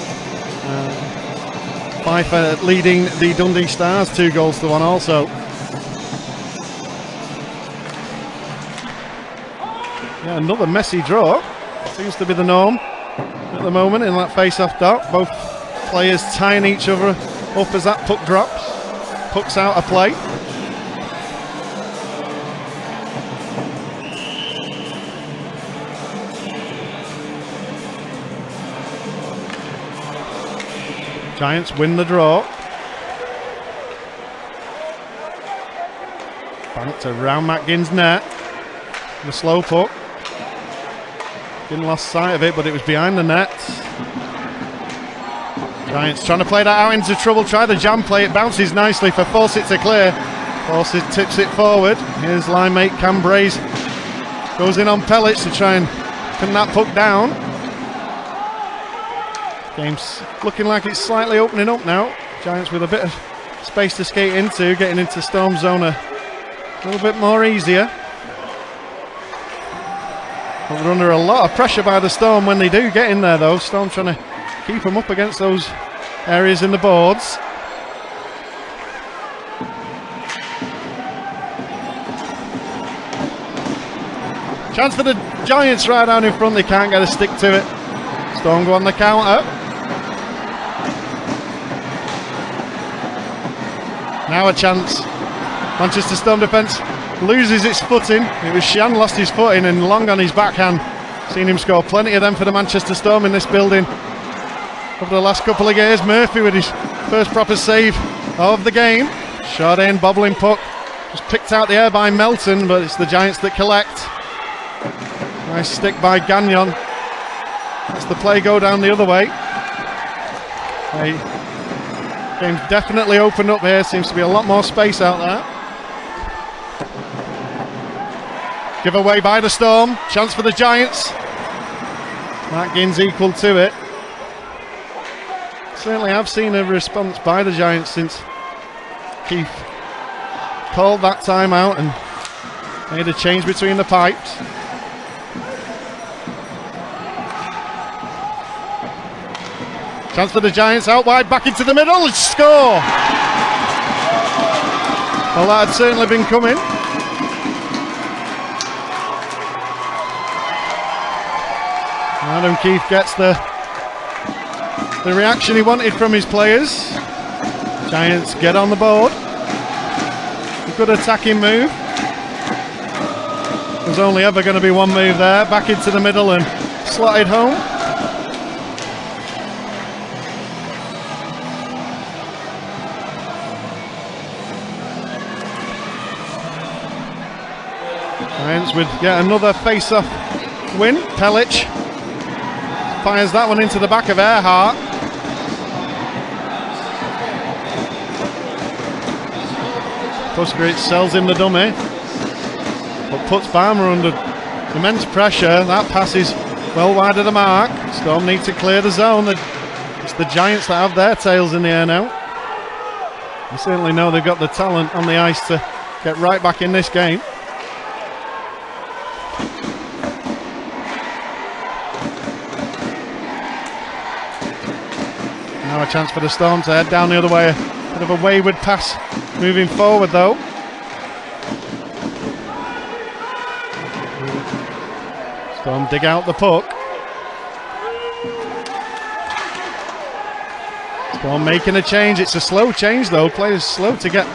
Pfeiffer leading the Dundee Stars 2-1 also. Yeah, another messy draw. Seems to be the norm at the moment in that face-off dot. Both players tying each other up as that puck drops. Puck's out of play. Giants win the draw. Banked around Matt Ginn's net. The slow puck. Didn't lost sight of it, but it was behind the net. Giants trying to play that out into trouble. Try the jam play. It bounces nicely for Fawcett to clear. Fawcett tips it forward. Here's line mate Cam Braze. Goes in on Pellets to try and pin that puck down. Game's looking like it's slightly opening up now. Giants with a bit of space to skate into, getting into Storm zone a little bit more easier. But we're under a lot of pressure by the Storm when they do get in there though. Storm trying to keep them up against those areas in the boards. Chance for the Giants right down in front. They can't get a stick to it. Storm go on the counter. Now a chance. Manchester Storm defence loses its footing. It was Shan lost his footing and Long on his backhand. Seen him score plenty of them for the Manchester Storm in this building over the last couple of years. Murphy with his first proper save of the game. Shot in, bobbling puck. Just picked out the air by Melton, but it's the Giants that collect. Nice stick by Gagnon. That's the play go down the other way. Game's definitely opened up here. Seems to be a lot more space out there. Give away by the Storm. Chance for the Giants. Matt Ginn's equal to it. Certainly have seen a response by the Giants since Keith called that timeout and made a change between the pipes. Chance for the Giants out wide, back into the middle, and score! Well, that had certainly been coming. Adam Keefe gets the reaction he wanted from his players. Giants get on the board. A good attacking move. There's only ever going to be one move there. Back into the middle and slotted home. Giants with yet another face-off win. Pelic fires that one into the back of Earhart. Puskaric sells him the dummy, but puts Barmer under immense pressure. That pass is well wide of the mark. Storm need to clear the zone. It's the Giants that have their tails in the air now. They certainly know they've got the talent on the ice to get right back in this game. Now a chance for the Storm to head down the other way. A bit of a wayward pass moving forward though. Storm dig out the puck. Storm making a change. It's a slow change though. Players slow to get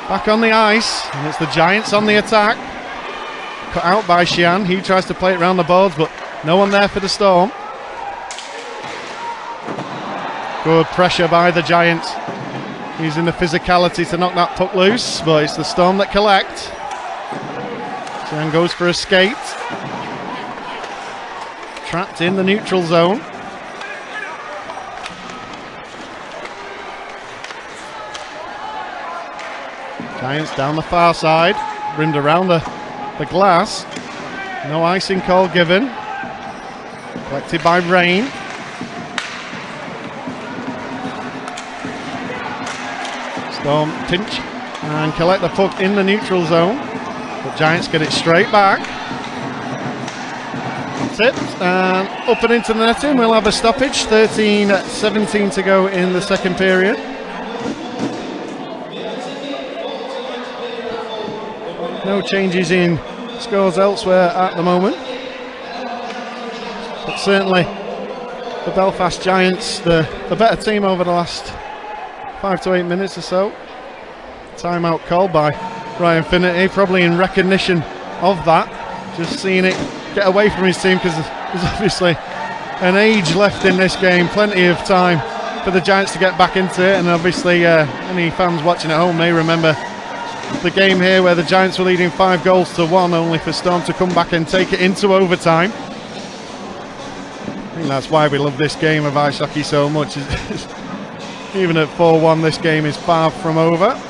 back on the ice. And it's the Giants on the attack. Cut out by Sheehan. He tries to play it around the boards, but no one there for the Storm. Good pressure by the Giants, using the physicality to knock that puck loose, but it's the Storm that collect. Sheehan goes for a skate. Trapped in the neutral zone. Giants down the far side, rimmed around the glass. No icing call given. Collected by Rain. Storm pinch and collect the puck in the neutral zone. But Giants get it straight back. Tipped and up and into the netting. We'll have a stoppage. 13-17 to go in the second period. No changes in scores elsewhere at the moment. But certainly the Belfast Giants, the better team over the last 5 to 8 minutes or so. Timeout called by Ryan Finnerty, probably in recognition of that. Just seeing it get away from his team, because there's obviously an age left in this game. Plenty of time for the Giants to get back into it, and obviously any fans watching at home may remember the game here where the Giants were leading 5-1, only for Storm to come back and take it into overtime. I think that's why we love this game of ice hockey so much. Even at 4-1, this game is far from over.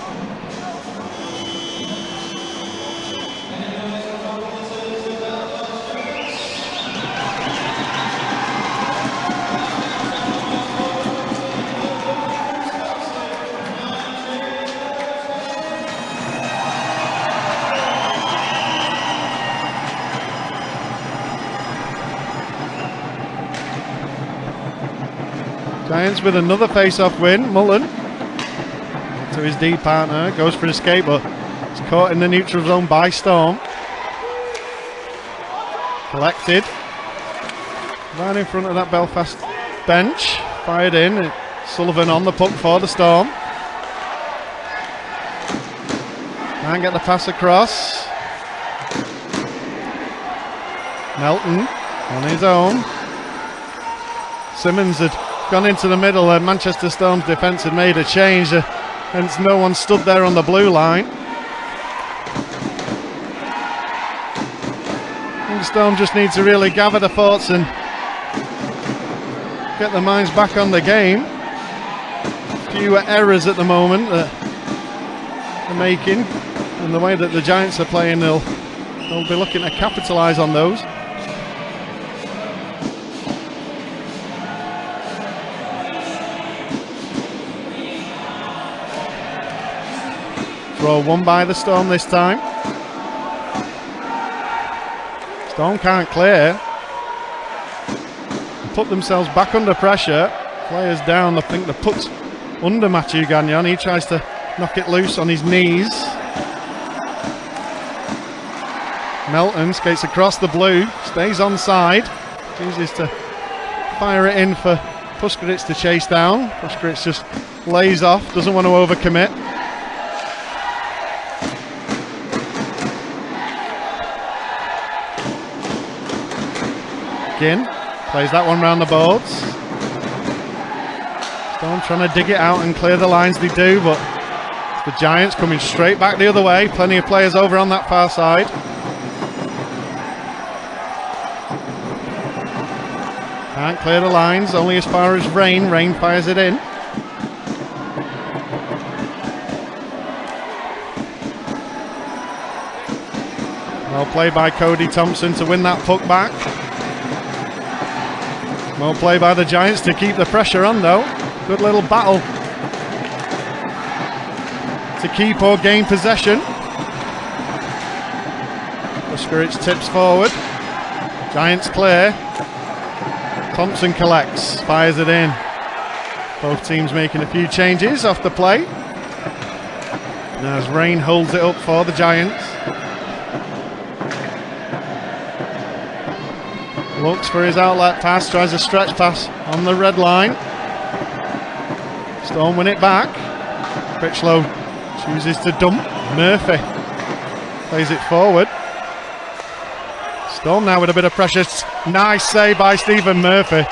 Giants with another face-off win. Mullen to his D partner, goes for an escape, but he's caught in the neutral zone by Storm. Collected right in front of that Belfast bench. Fired in. Sullivan on the puck for the Storm. Can't get the pass across. Melton on his own. Simmons had gone into the middle, and Manchester Storm's defence had made a change, hence no one stood there on the blue line. I think Storm just need to really gather the thoughts and get their minds back on the game. Fewer errors at the moment that they're making, and the way that the Giants are playing, they'll be looking to capitalise on those. Throw won by the Storm this time. Storm can't clear. Put themselves back under pressure. Players down. I think the puck's under Matthew Gagnon. He tries to knock it loose on his knees. Melton skates across the blue. Stays onside. Chooses to fire it in for Puskaric to chase down. Puskaric just lays off. Doesn't want to overcommit. Ginn plays that one round the boards. Storm trying to dig it out and clear the lines, they do, but the Giants coming straight back the other way. Plenty of players over on that far side. Can't clear the lines, only as far as Rain. Rain fires it in. Well played by Cody Thompson to win that puck back. Well play by the Giants to keep the pressure on though. Good little battle to keep or gain possession. Puskaric tips forward. Giants clear. Thompson collects, fires it in. Both teams making a few changes off the play. As Rain holds it up for the Giants. Looks for his outlet pass, tries a stretch pass on the red line. Storm win it back. Critchlow chooses to dump. Murphy plays it forward. Storm now with a bit of pressure. Nice save by Stephen Murphy.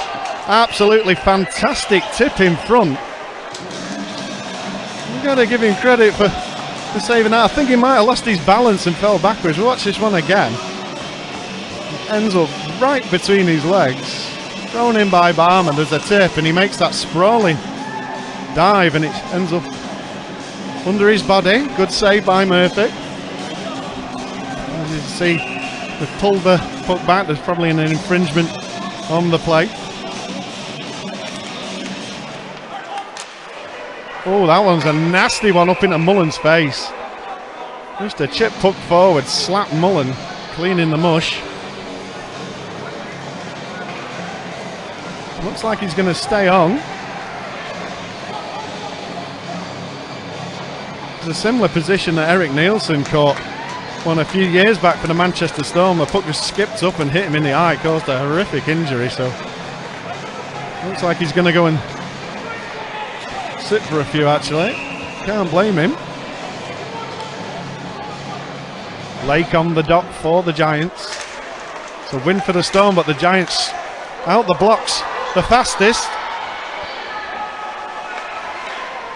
Absolutely fantastic tip in front. You've got to give him credit for saving that. I think he might have lost his balance and fell backwards. We'll watch this one again. Ends up right between his legs, thrown in by Barman. There's a tip and he makes that sprawling dive and it ends up under his body. Good save by Murphy. As you see, they've pulled the puck back. There's probably an infringement on the play. Oh, that one's a nasty one up into Mullen's face. Just a chip puck forward, slap Mullen, clean in the mush. Looks like he's going to stay on. It's a similar position that Eric Nielsen caught one a few years back for the Manchester Storm. The puck just skipped up and hit him in the eye, caused a horrific injury. So looks like he's going to go and sit for a few, actually. Can't blame him. Lake on the dot for the Giants. It's a win for the Storm, but the Giants out the blocks the fastest.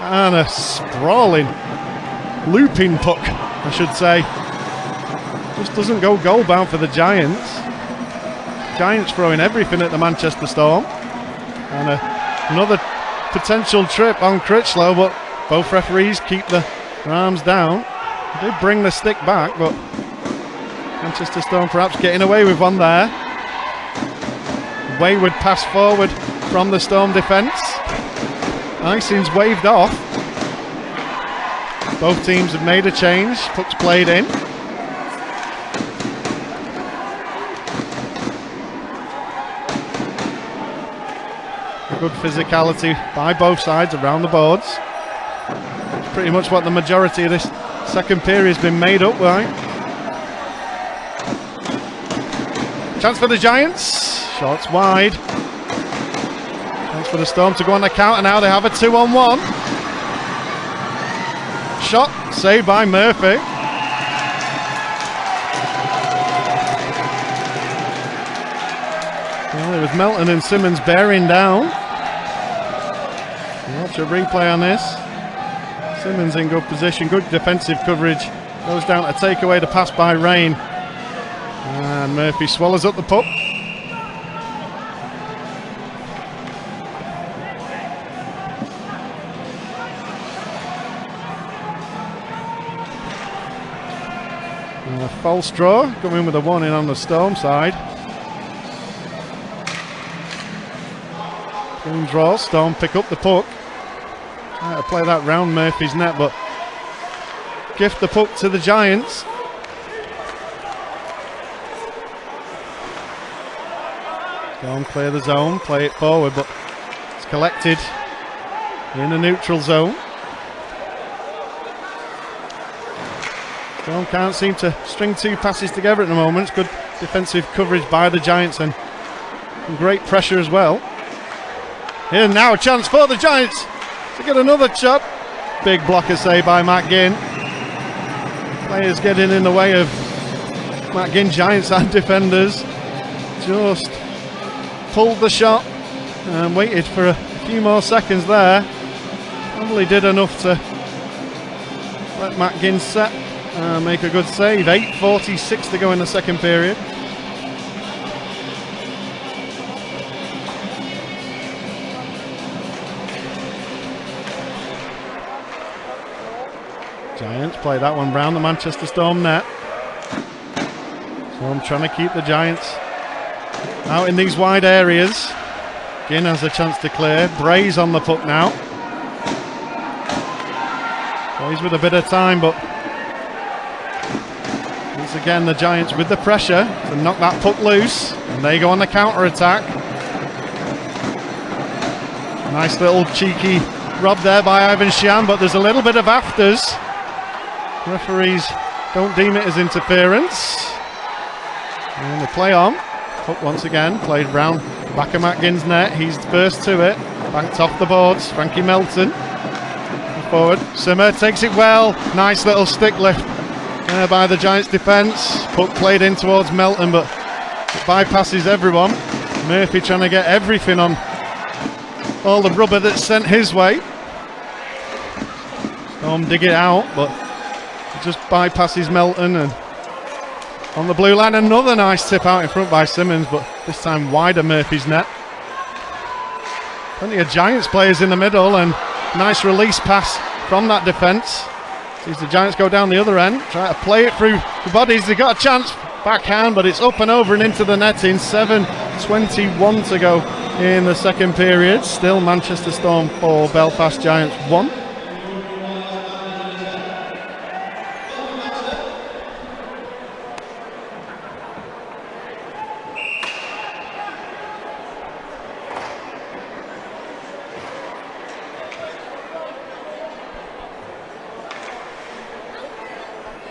And a sprawling, looping puck, I should say. Just doesn't go goal bound for the Giants. Giants throwing everything at the Manchester Storm. And another potential trip on Critchlow, but both referees keep their arms down. They did bring the stick back, but Manchester Storm perhaps getting away with one there. Wayward pass forward from the Storm defence. Icing's waved off. Both teams have made a change. Puck's played in. Good physicality by both sides around the boards. It's pretty much what the majority of this second period has been made up by. Chance for the Giants. Shots wide. Chance for the Storm to go on the counter now. They have a 2-on-1. Shot saved by Murphy. Well, it was Melton and Simmons bearing down. Watch a replay on this. Simmons in good position, good defensive coverage. Goes down to take away the pass by Rain. And Murphy swallows up the puck. And a false draw, coming with a 1 in on the Storm side. Clean draw, Storm pick up the puck. Try to play that round Murphy's net, but gift the puck to the Giants. Storm clear the zone, play it forward, but it's collected in the neutral zone. Storm can't seem to string two passes together at the moment. It's good defensive coverage by the Giants and great pressure as well. Here now, a chance for the Giants to get another shot. Big blocker save by Matt Ginn. Players getting in the way of Matt Ginn, Giants and defenders. Just pulled the shot and waited for a few more seconds there. Probably did enough to let Matt Ginn set and make a good save. 8:46 to go in the second period. Giants play that one round the Manchester Storm net. So I'm trying to keep the Giants out in these wide areas. Ginn has a chance to clear. Bray's on the puck now. Bray's with a bit of time, but once again the Giants with the pressure to knock that puck loose, and they go on the counter attack. Nice little cheeky rob there by Ivan Sham, but there's a little bit of afters. Referees don't deem it as interference. And the play on. Puck once again played round back of Matt Ginn's net. He's first to it. Banked off the boards. Frankie Melton. Forward. Simmer takes it well. Nice little stick lift there by the Giants defence. Puck played in towards Melton, but it bypasses everyone. Murphy trying to get everything on all the rubber that's sent his way. Storm dig it out, but it just bypasses Melton, and on the blue line another nice tip out in front by Simmons, but this time wider Murphy's net. Plenty of Giants players in the middle, and nice release pass from that defence. Sees the Giants go down the other end, try to play it through the bodies. They got a chance, backhand, but it's up and over and into the netting. 7:21 to go in the second period. Still Manchester Storm 4, Belfast Giants 1.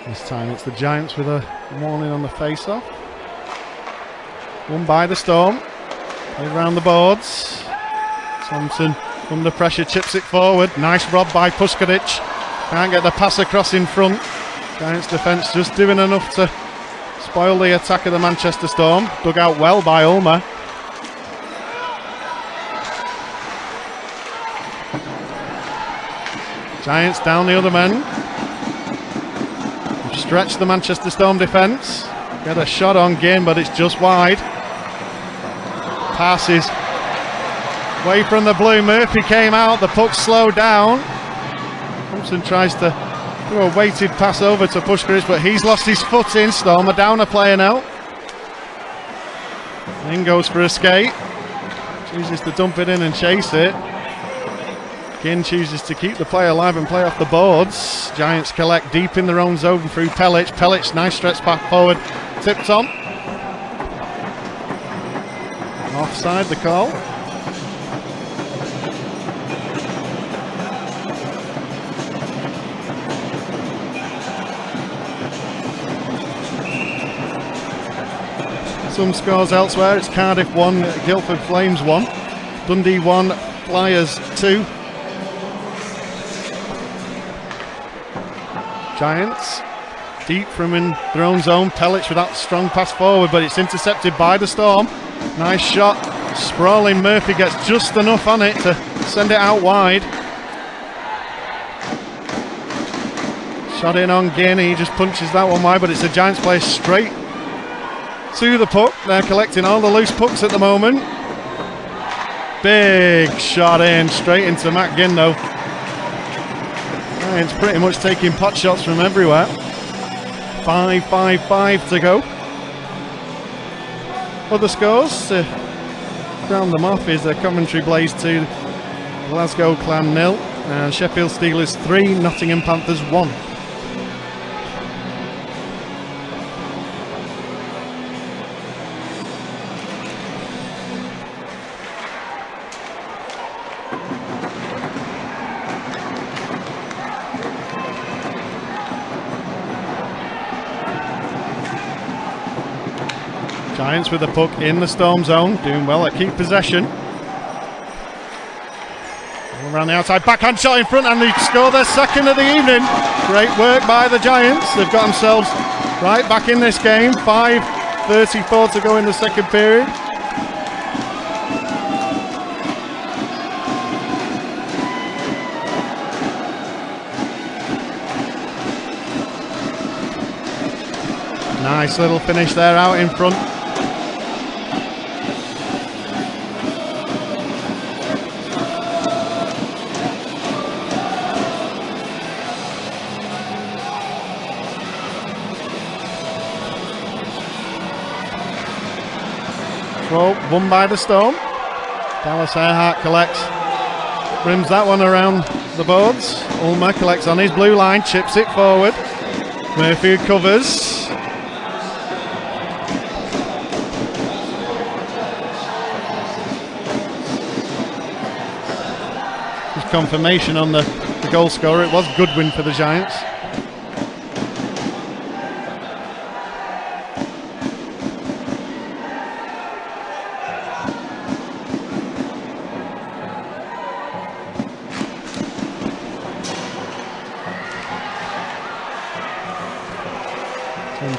This time it's the Giants with a warning on the face-off. Won by the Storm. Played around the boards. Thompson under pressure chips it forward. Nice rob by Puskaric. Can't get the pass across in front. Giants defence just doing enough to spoil the attack of the Manchester Storm. Dug out well by Ulmer. Giants down the other men. Stretch the Manchester Storm defence. Get a shot on Ginn, but it's just wide. Passes away from the blue. Murphy came out. The puck slowed down. Thompson tries to do a weighted pass over to Puskaric, but he's lost his foot in. Storm are down a player now. In goes for a skate. Chooses to dump it in and chase it. Ginn chooses to keep the play alive and play off the boards. Giants collect deep in their own zone through Pellich. Pellich, nice stretch back forward. Tipped on. Offside the call. Some scores elsewhere. It's Cardiff 1, Guildford Flames 1. Dundee 1, Flyers 2. Giants deep from in their own zone. Pellich with that strong pass forward, but it's intercepted by the Storm. Nice shot. Sprawling Murphy gets just enough on it to send it out wide. Shot in on Ginn. He just punches that one wide, but it's the Giants play straight to the puck. They're collecting all the loose pucks at the moment. Big shot in straight into Matt Ginn though. It's pretty much taking pot shots from everywhere. 5-5-5 to go. Other scores to round them off is the Coventry Blaze 2, Glasgow Clan 0, and Sheffield Steelers 3, Nottingham Panthers 1. Giants with the puck in the Storm zone, doing well at keep possession. All around the outside, backhand shot in front, and they score their second of the evening. Great work by the Giants. They've got themselves right back in this game. 5:34 to go in the second period. Nice little finish there out in front. Throw won by the Storm. Dallas Earhart collects, rims that one around the boards. Ulmer collects on his blue line, chips it forward. Murphy covers. Just confirmation on the goal scorer. It was Goodwin for the Giants.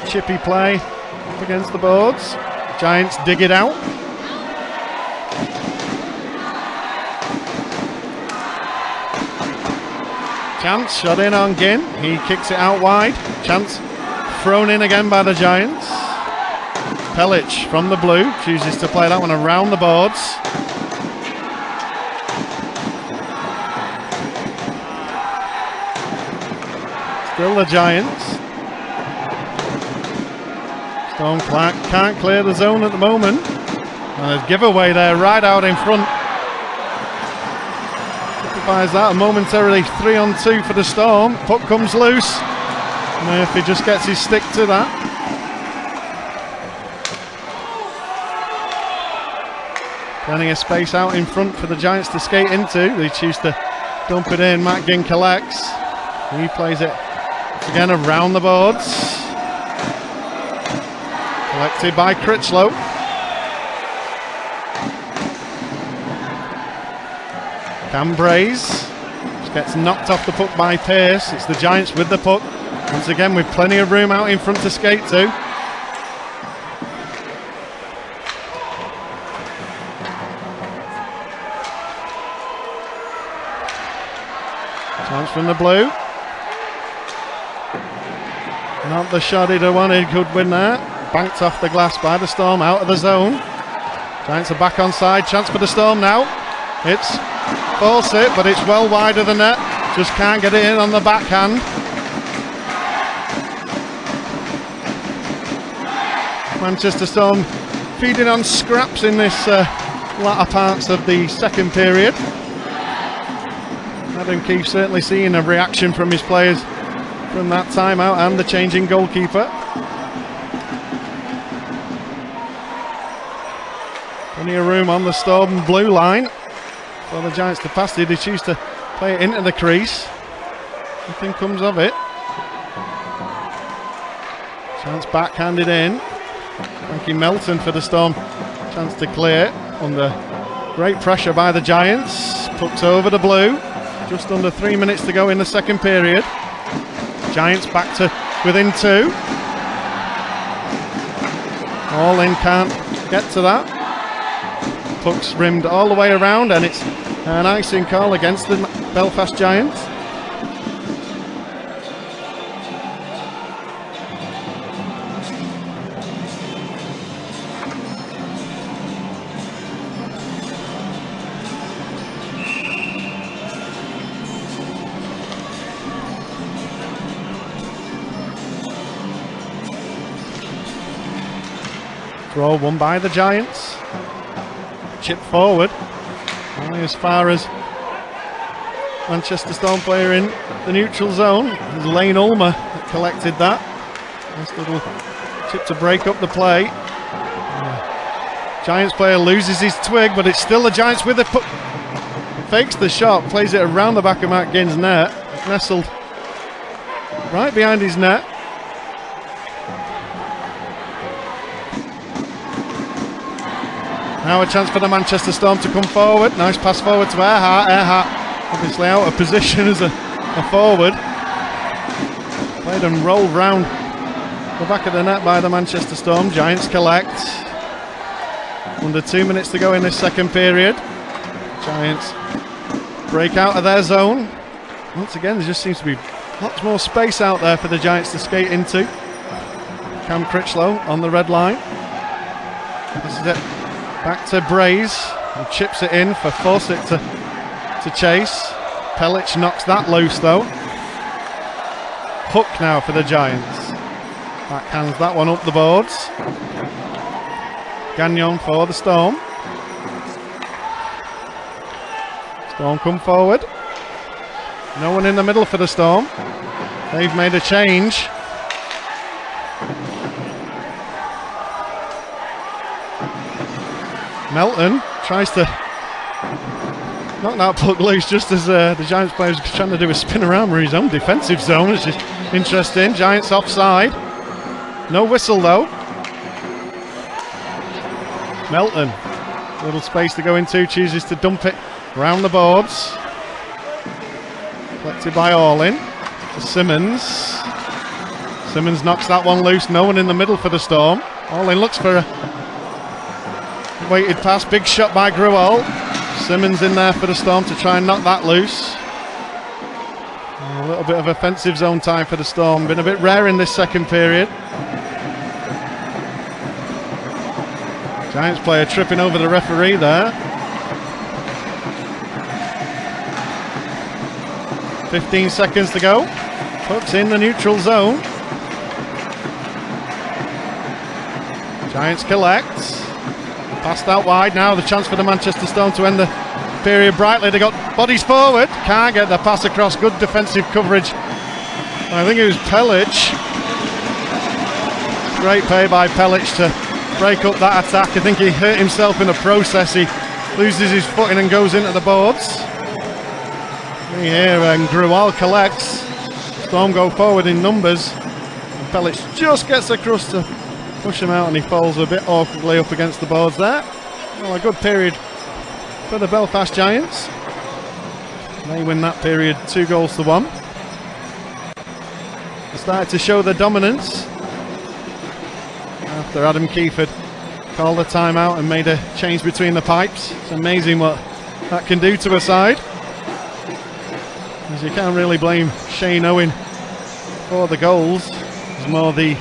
Chippy play up against the boards. Giants dig it out. Chance shot in on Ginn. He kicks it out wide. Chance thrown in again by the Giants. Pellich from the blue chooses to play that one around the boards. Still the Giants. Storm can't clear the zone at the moment. And a giveaway there right out in front. Simplifies that, momentarily 3-on-2 for the Storm. Puck comes loose. Murphy just gets his stick to that. Plenty of space out in front for the Giants to skate into. They choose to dump it in. Matt Ginn collects. He plays it Again around the boards. Collected by Critchlow. Cambraze just gets knocked off the puck by Pearce. It's the Giants with the puck. Once again with plenty of room out in front to skate to. Chance from the blue. Not the shot he'd have wanted, could win that. Banked off the glass by the Storm, out of the zone. Giants are back on side, chance for the Storm now. It's Fawcett, but it's well wide of the net. Just can't get it in on the backhand. Manchester Storm feeding on scraps in this latter parts of the second period. Adam Keefe certainly seeing a reaction from his players from that timeout and the changing goalkeeper. Plenty of room on the Storm blue line for the Giants to pass it. They choose to play it into the crease. Nothing comes of it. Chance backhanded in. Frankie Melton for the Storm. Chance to clear under great pressure by the Giants. Pucked over the blue. Just under 3 minutes to go in the second period. Giants back to within 2. All in can't get to that. Puck's rimmed all the way around and it's an icing call against the Belfast Giants. Throw won by the Giants. Chip forward. Only as far as Manchester Storm player in the neutral zone. It was Lane Ulmer that collected that. Nice little chip to break up the play. Giants player loses his twig, but it's still the Giants with the puck. Fakes the shot, plays it around the back of Matt Ginn's net. Nestled right behind his net. Now a chance for the Manchester Storm to come forward. Nice pass forward to Earhart. Earhart obviously out of position as a forward. Played and rolled round the back of the net by the Manchester Storm. Giants collect. Under 2 minutes to go in this second period. Giants break out of their zone. Once again, there just seems to be lots more space out there for the Giants to skate into. Cam Critchlow on the red line. This is it. Back to Braze, who chips it in for Fawcett to chase. Pellich knocks that loose though. Hook now for the Giants. Backhands that one up the boards. Gagnon for the Storm. Storm come forward. No one in the middle for the Storm. They've made a change. Melton tries to knock that puck loose just as the Giants player was trying to do a spin around for his own defensive zone, which is interesting. Giants offside. No whistle though. Melton, little space to go into, chooses to dump it around the boards. Collected by Orlin to Simmons. Simmons knocks that one loose. No one in the middle for the Storm. Orlin looks for a weighted pass, big shot by Gruel. Simmons in there for the Storm to try and knock that loose. A little bit of offensive zone time for the Storm, been a bit rare in this second period. Giants player tripping over the referee there. 15 seconds to go. Puck's in the neutral zone. Giants collects. Passed out wide now, the chance for the Manchester Storm to end the period brightly. They got bodies forward, can't get the pass across, good defensive coverage. I think it was Pellich. Great play by Pellich to break up that attack. I think he hurt himself in the process. He loses his footing and goes into the boards. Here and Gruel collects. Storm go forward in numbers. And Pellets just gets across to push him out, and he falls a bit awkwardly up against the boards there. Well, a good period for the Belfast Giants. They win that period 2-1. They started to show their dominance after Adam Keefe had called a timeout and made a change between the pipes. It's amazing what that can do to a side, as you can't really blame Shane Owen for the goals. It's more the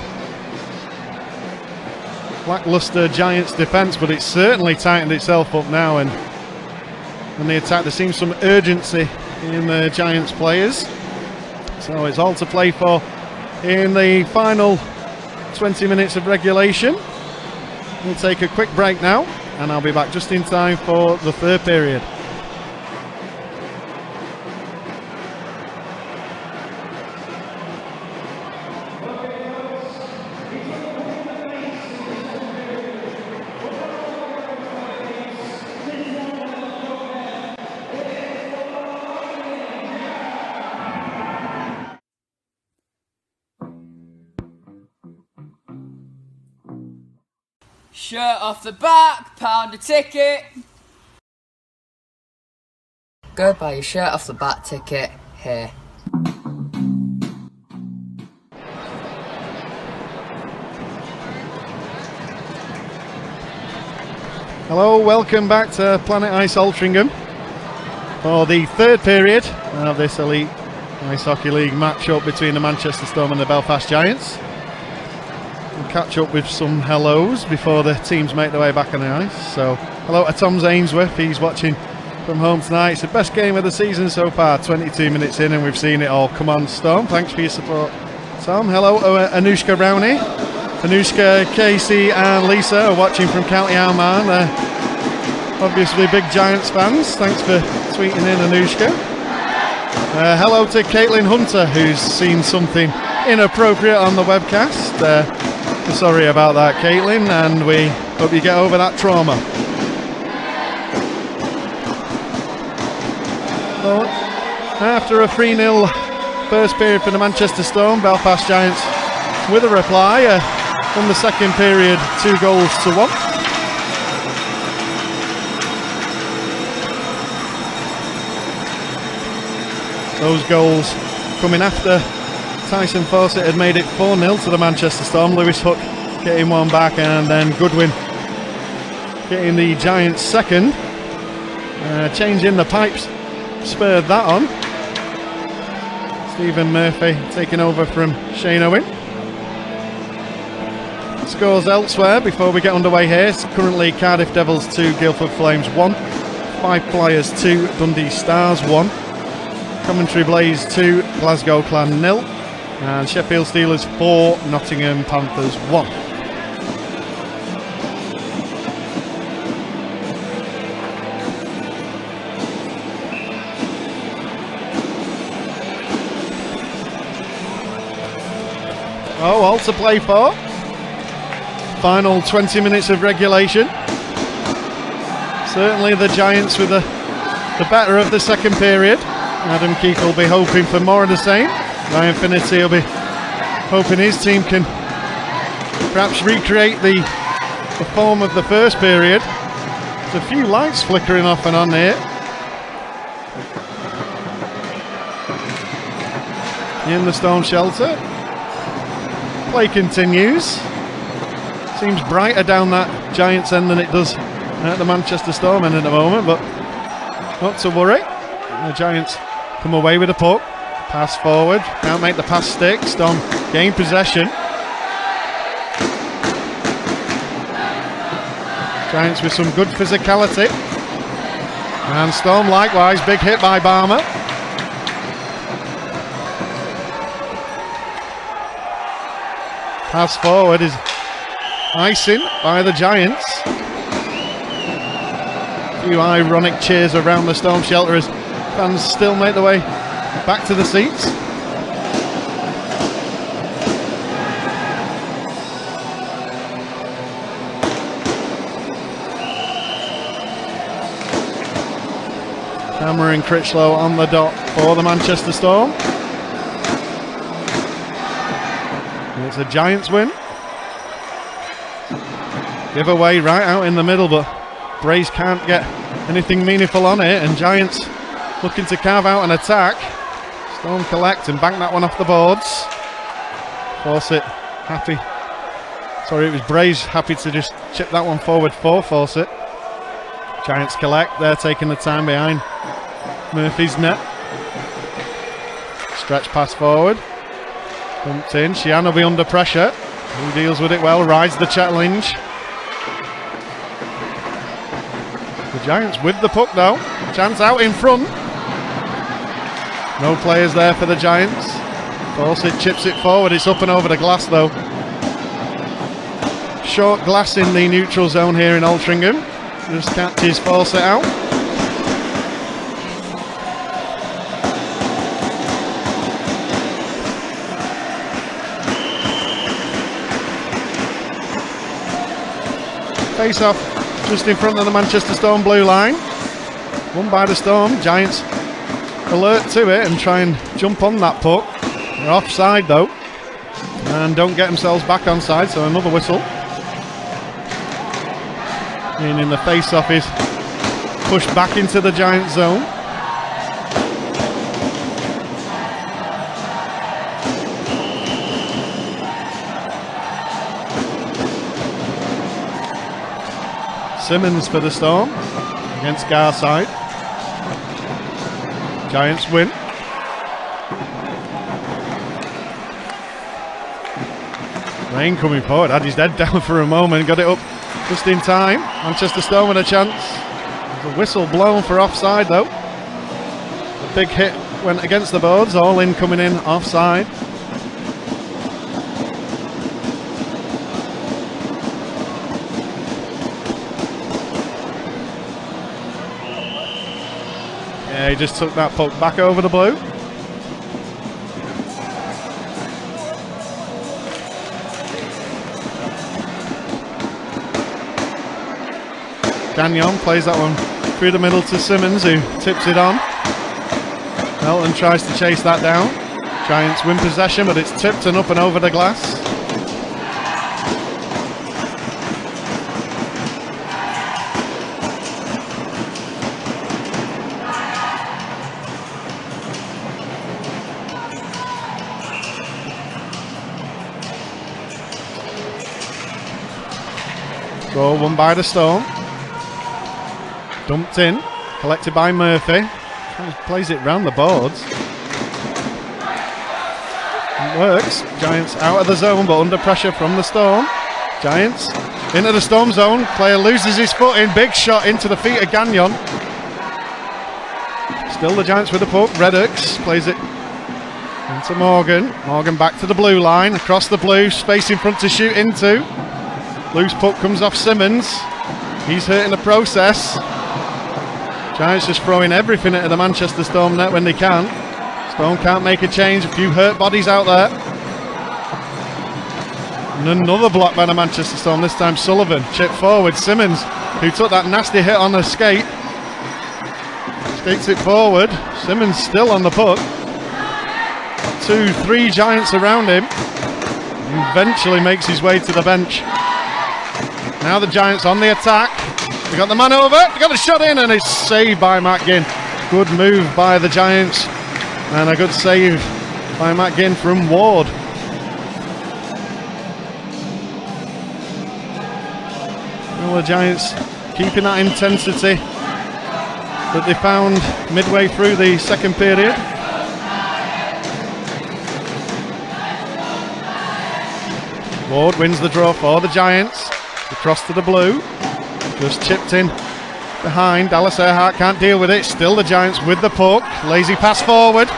lacklustre Giants defence, but it's certainly tightened itself up now, and in the attack there seems some urgency in the Giants players, so it's all to play for in the final 20 minutes of regulation. We'll take a quick break now, and I'll be back just in time for the third period.
Shirt off the back, pound a ticket. Go buy your shirt off the back ticket here.
Hello, welcome back to Planet Ice Altrincham for the third period of this Elite Ice Hockey League match-up between the Manchester Storm and the Belfast Giants. We'll catch up with some hellos before the teams make their way back on the ice. So, hello to Tom Ainsworth, he's watching from home tonight. It's the best game of the season so far, 22 minutes in and we've seen it all. Come on Storm, thanks for your support, Tom. Hello to Anushka Rowney. Anushka, Casey and Lisa are watching from County Armagh. Obviously big Giants fans, thanks for tweeting in, Anushka. Hello to Caitlin Hunter, who's seen something inappropriate on the webcast. Sorry about that, Caitlin, and we hope you get over that trauma. Well, after a 3-0 first period for the Manchester Storm, Belfast Giants with a reply from the second period, 2-1. Those goals coming after Tyson Fawcett had made it 4-0 to the Manchester Storm. Lewis Hook getting one back, and then Goodwin getting the Giants' second. Changing the pipes spurred that on. Stephen Murphy taking over from Shane Owen. Scores elsewhere before we get underway here. It's currently Cardiff Devils 2, Guildford Flames 1. Five Flyers 2, Dundee Stars 1. Coventry Blaze 2, Glasgow Clan 0. And Sheffield Steelers 4, Nottingham Panthers 1. Oh, all to play for. Final 20 minutes of regulation. Certainly the Giants with the better of the second period. Adam Keefe will be hoping for more of the same. Ryan Finnerty will be hoping his team can perhaps recreate the form of the first period. There's a few lights flickering off and on here. In the Storm shelter. Play continues. Seems brighter down that Giants end than it does at the Manchester Storm end at the moment, but not to worry. The Giants come away with a puck. Pass forward, can't make the pass stick. Storm gain possession. Giants with some good physicality. And Storm likewise, big hit by Barmer. Pass forward is icing by the Giants. A few ironic cheers around the Storm shelter as fans still make their way back to the seats. Cameron Critchlow on the dot for the Manchester Storm. And it's a Giants win. Giveaway right out in the middle, but Braze can't get anything meaningful on it, and Giants looking to carve out an attack. Storm collect and bank that one off the boards. Fawcett happy. Sorry, it was Braze happy to just chip that one forward for Fawcett. Giants collect, they're taking the time behind Murphy's net. Stretch pass forward. Bumped in, Sheehan will be under pressure. Who deals with it well, rides the challenge. The Giants with the puck though. Chance out in front. No players there for the Giants. Fawcett chips it forward, it's up and over the glass though. Short glass in the neutral zone here in Altrincham. Just catches Fawcett out. Face off just in front of the Manchester Storm blue line. Won by the Storm. Giants alert to it and try and jump on that puck. They're offside though, and don't get themselves back onside, so another whistle. In the face-off is pushed back into the Giants zone. Simmons for the Storm against Garside. Giants win. Rain coming forward, had his head down for a moment, got it up just in time. Manchester Storm with a chance. There's a whistle blown for offside though. The big hit went against the boards, all in coming in offside. Yeah, he just took that puck back over the blue. Gagnon plays that one through the middle to Simmons, who tips it on. Melton tries to chase that down. Giants win possession, but it's tipped and up and over the glass. Goal won by the Storm. Dumped in, collected by Murphy. Plays it round the boards. It works. Giants out of the zone, but under pressure from the Storm. Giants into the Storm zone. Player loses his foot in. Big shot into the feet of Gagnon. Still the Giants with the puck. Reddux plays it into Morgan. Morgan back to the blue line. Across the blue. Space in front to shoot into. Loose puck comes off Simmons. He's hurt in the process. Giants just throwing everything at the Manchester Storm net when they can. Storm can't make a change. A few hurt bodies out there. And another block by the Manchester Storm. This time Sullivan. Chip forward. Simmons, who took that nasty hit on the skate. Skates it forward. Simmons still on the puck. 2-3 Giants around him. Eventually makes his way to the bench. Now the Giants on the attack. They got the man over, they got the shot in, and it's saved by Matt Ginn. Good move by the Giants, and a good save by Matt Ginn from Ward. Well, the Giants keeping that intensity that they found midway through the second period. Ward wins the draw for the Giants. Across to the blue. Just chipped in behind. Dallas Earhart can't deal with it. Still the Giants with the puck. Lazy pass forward.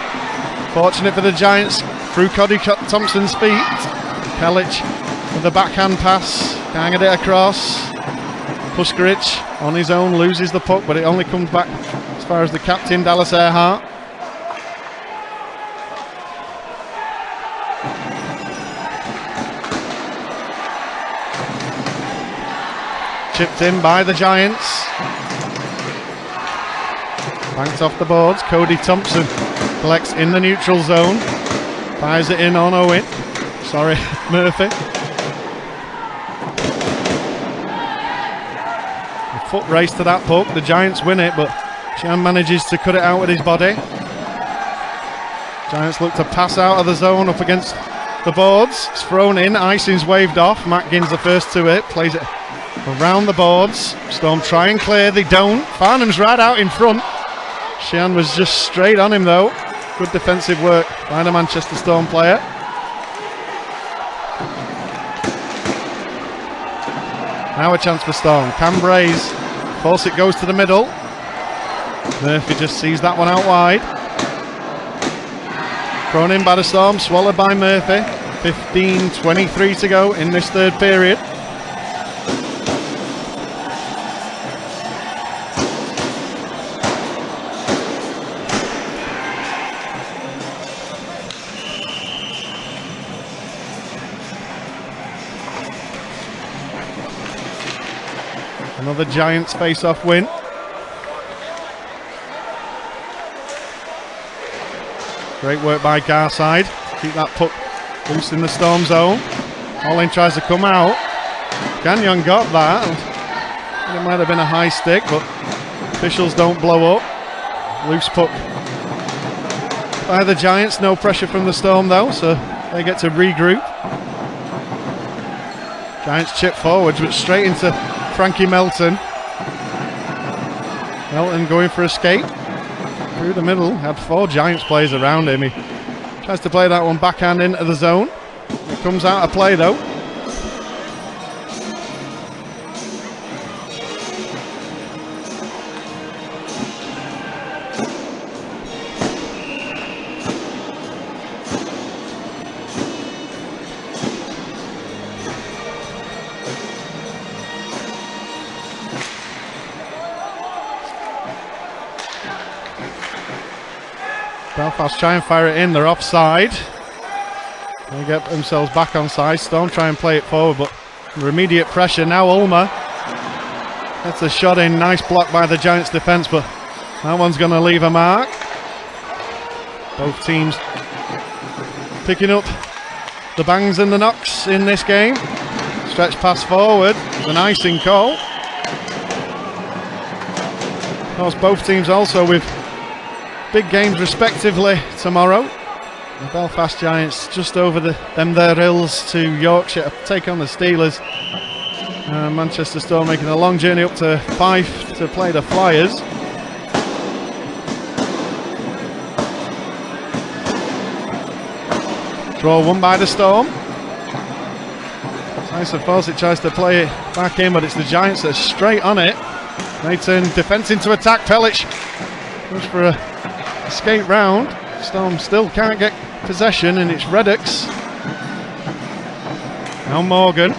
Fortunate for the Giants through Cody Thompson's feet. Pelic with the backhand pass. Can't get it across. Puskaric on his own loses the puck, but it only comes back as far as the captain, Dallas Earhart. Chipped in by the Giants. Banked off the boards. Cody Thompson collects in the neutral zone. Fires it in on Owen. Sorry, Murphy. A foot race to that puck. The Giants win it, but Jan manages to cut it out with his body. Giants look to pass out of the zone up against the boards. It's thrown in. Icing's waved off. Matt Ginn's the first to it. Plays it around the boards. Storm try and clear. They don't. Farnham's right out in front. Sheehan was just straight on him though. Good defensive work by the Manchester Storm player. Now a chance for Storm. Cam Braze. Fawcett goes to the middle. Murphy just sees that one out wide. Thrown in by the Storm, swallowed by Murphy. 15:23 to go in this third period. Another Giants face-off win. Great work by Garside to keep that puck loose in the Storm zone. Olin tries to come out. Gagnon got that. And it might have been a high stick, but officials don't blow up. Loose puck by the Giants. No pressure from the Storm though, so they get to regroup. Giants chip forwards, but straight into Frankie Melton. Melton going for a skate through the middle. Had 4 Giants players around him. He tries to play that one backhand into the zone. It comes out of play though. Belfast try and fire it in, they're offside. They get themselves back on side. Storm try and play it forward, but under immediate pressure. Now Ulmer gets a shot in, nice block by the Giants defence, but that one's going to leave a mark. Both teams picking up the bangs and the knocks in this game. Stretch pass forward, there's an icing call. Of course, both teams also with big games respectively tomorrow. The Belfast Giants just over their hills to Yorkshire to take on the Steelers. Manchester Storm making a long journey up to Fife to play the Flyers. Draw won by the Storm. Tyson Fawcett tries to play it back in, but it's the Giants that are straight on it. They turn defence into attack. Pellich goes for a skate round. Storm still can't get possession, and it's Reddocks. Now Morgan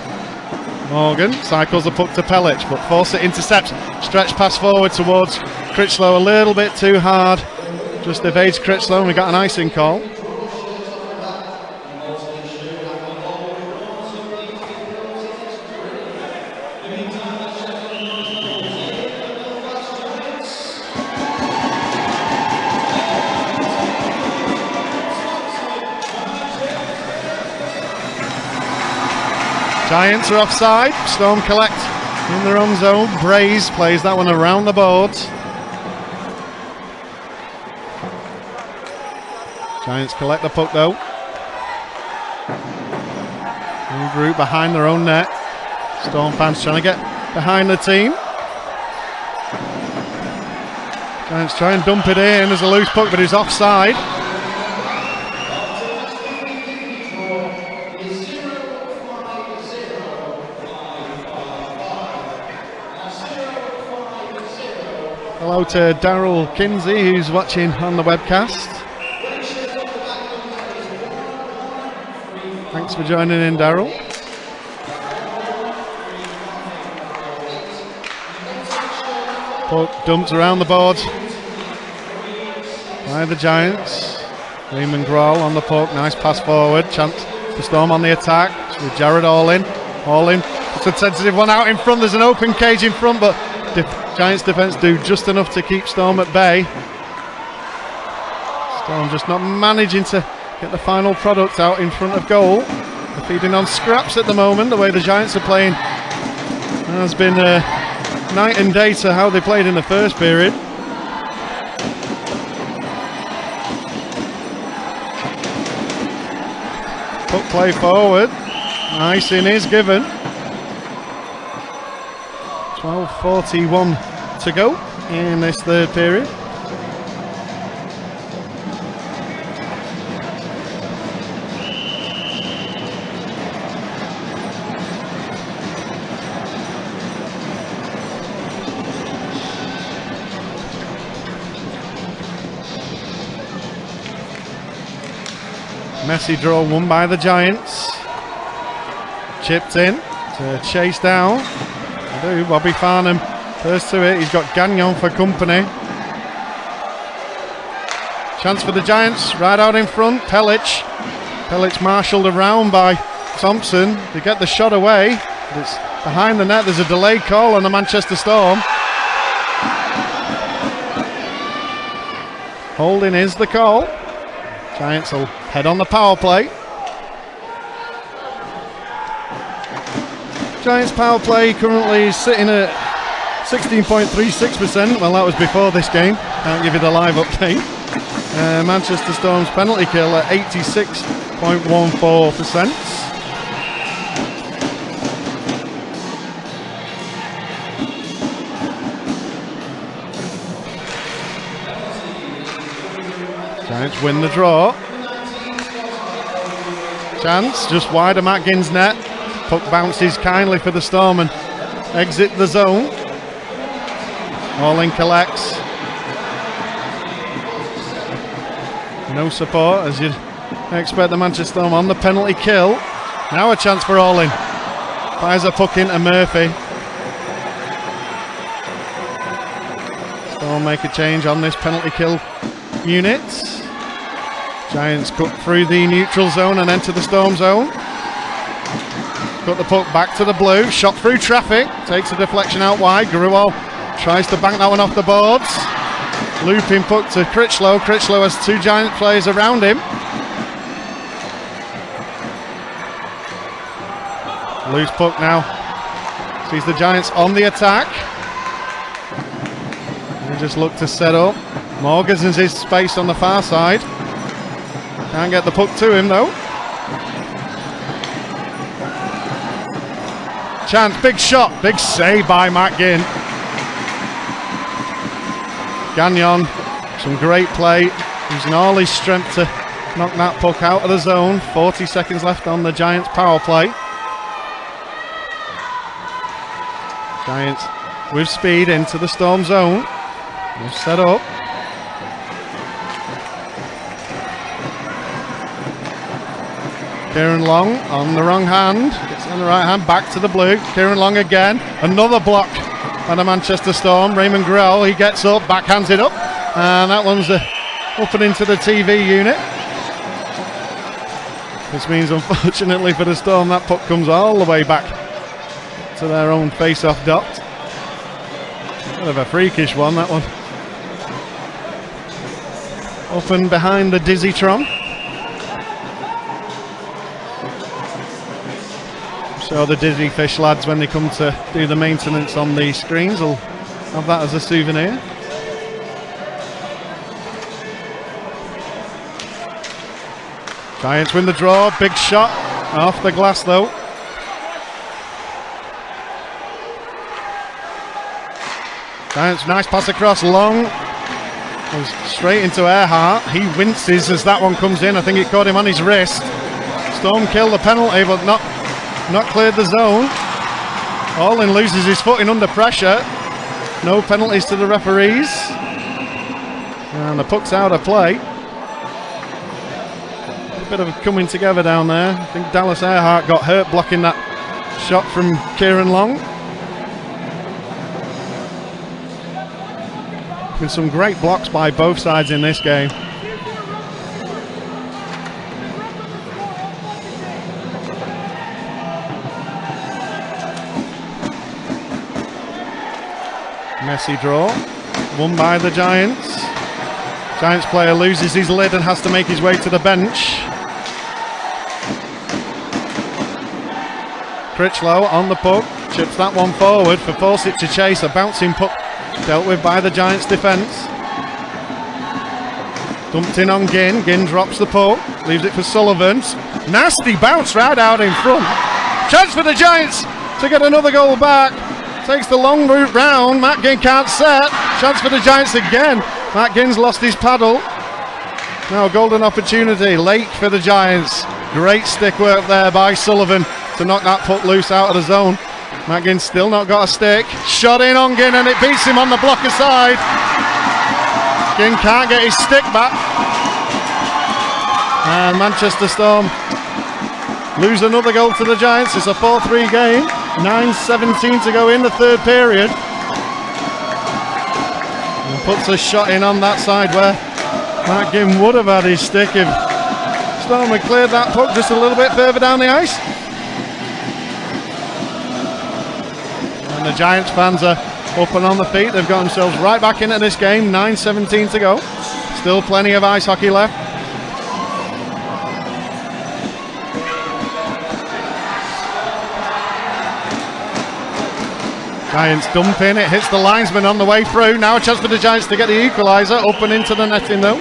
cycles the puck to Pellich, but Fawcett intercepts. Stretch pass forward towards Critchlow, a little bit too hard. Just evades Critchlow, and we got an icing call. Giants are offside. Storm collect in their own zone. Braze plays that one around the boards. Giants collect the puck though. Regroup behind their own net. Storm fans trying to get behind the team. Giants try and dump it in. There's a loose puck, but he's offside. Hello to Daryl Kinsey, who's watching on the webcast. Thanks for joining in, Daryl. Puck dumped around the board by the Giants. Raymond Grohl on the puck, nice pass forward. Chance for Storm on the attack with Jared Allin. Allin puts a sensitive one out in front. There's an open cage in front, but Giants defence do just enough to keep Storm at bay. Storm just not managing to get the final product out in front of goal. They're feeding on scraps at the moment. The way the Giants are playing has been night and day to how they played in the first period. Puck play forward. Icing is given. 12:41 to go in this third period. Messy draw won by the Giants. Chipped in to chase down. Bobby Farnham first to it. He's got Gagnon for company. Chance for the Giants right out in front. Pellich marshalled around by Thompson to get the shot away. But it's behind the net. There's a delayed call on the Manchester Storm. Holding is the call. Giants will head on the power play. Giants power play currently sitting at 16.36%. Well, that was before this game. Can't give you the live update. Manchester Storm's penalty kill at 86.14%. Giants win the draw. Chance just wide of Matt Ginn's net. Puck bounces kindly for the Storm and exit the zone. All-in collects. No support, as you'd expect the Manchester Storm on the penalty kill. Now a chance for All-in. Fires a puck into Murphy. Storm make a change on this penalty kill unit. Giants cut through the neutral zone and enter the Storm zone. Cut the puck back to the blue. Shot through traffic. Takes a deflection out wide. Gruel tries to bank that one off the boards. Looping puck to Critchlow. Critchlow has two Giant players around him. Loose puck now. Sees the Giants on the attack. They just look to set up. Morgan's his space on the far side. Can't get the puck to him though. Chance, big shot, big save by Matt Ginn. Gagnon, some great play, using all his strength to knock that puck out of the zone. 40 seconds left on the Giants power play. Giants with speed into the Storm zone. They're set up. Kieran Long on the wrong hand, gets on the right hand, back to the blue. Kieran Long again, another block by the Manchester Storm. Raymond Grell, he gets up, backhands it up, and that one's up and into the TV unit. This means, unfortunately for the Storm, that puck comes all the way back to their own face-off dot. Bit of a freakish one, that one. Up and behind the Dizzytron. So the Dizzy Fish lads, when they come to do the maintenance on the screens, will have that as a souvenir. Giants win the draw, big shot off the glass though. Giants, nice pass across, Long. Goes straight into Earhart. He winces as that one comes in. I think it caught him on his wrist. Storm kill the penalty, but not cleared the zone. All-in loses his footing under pressure. No penalties to the referees. And the puck's out of play. A bit of a coming together down there. I think Dallas Earhart got hurt blocking that shot from Kieran Long. With some great blocks by both sides in this game. Messy draw, won by the Giants. Giants player loses his lid and has to make his way to the bench. Critchlow on the puck, chips that one forward for Fawcett to chase. A bouncing puck dealt with by the Giants defence. Dumped in on Ginn. Ginn drops the puck, leaves it for Sullivan. Nasty bounce right out in front. Chance for the Giants to get another goal back. Takes the long route round. Matt Ginn can't set. Chance for the Giants again. Matt Ginn's lost his paddle. Now a golden opportunity late for the Giants. Great stick work there by Sullivan to knock that puck loose out of the zone. Matt Ginn's still not got a stick. Shot in on Ginn and it beats him on the blocker side. Ginn can't get his stick back. And Manchester Storm lose another goal to the Giants. It's a 4-3 game. 9:17 to go in the third period. And puts a shot in on that side where Matt Ginn would have had his stick if Storm had cleared that puck just a little bit further down the ice. And the Giants fans are up and on the feet. They've got themselves right back into this game. 9:17 to go. Still plenty of ice hockey left. Giants dump in, it hits the linesman on the way through. Now a chance for the Giants to get the equaliser, up and into the netting though.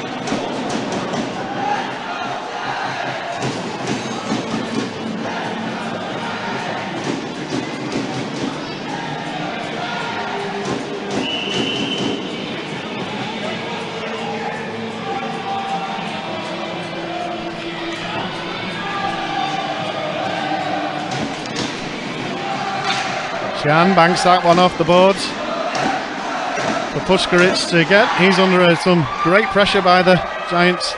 Jan banks that one off the boards for Pushkarich to get. He's under some great pressure by the Giants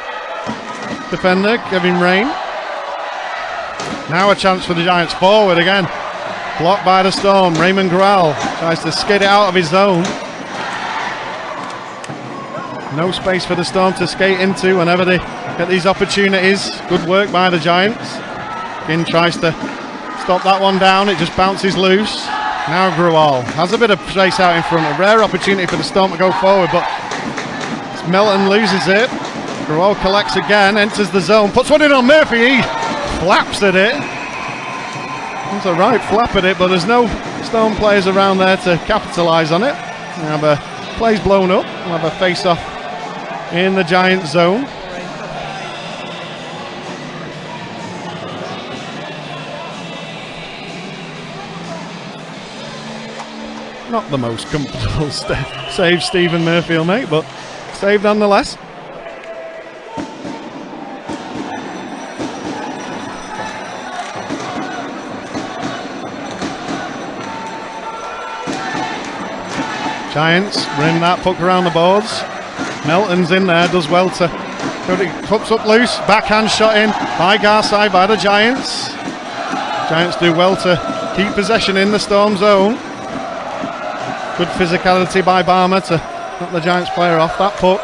defender, Kevin Rain. Now a chance for the Giants forward again. Blocked by the Storm. Raymond Growell tries to skid it out of his zone. No space for the Storm to skate into whenever they get these opportunities. Good work by the Giants. Ginn tries to stop that one down. It just bounces loose. Now Grual has a bit of space out in front. A rare opportunity for the Storm to go forward, but Melton loses it. Grual collects again, enters the zone, puts one in on Murphy. He flaps at it. It's a right flap at it, but there's no Storm players around there to capitalise on it. Play's blown up. We'll have a face-off in the Giant zone. Not the most comfortable save Stephen Murphy will make, but saved nonetheless. Giants rim that puck around the boards. Melton's in there, does well to put it, pucks up loose, backhand shot in by Garside by the Giants. Giants do well to keep possession in the Storm zone. Good physicality by Barmer to knock the Giants player off that puck.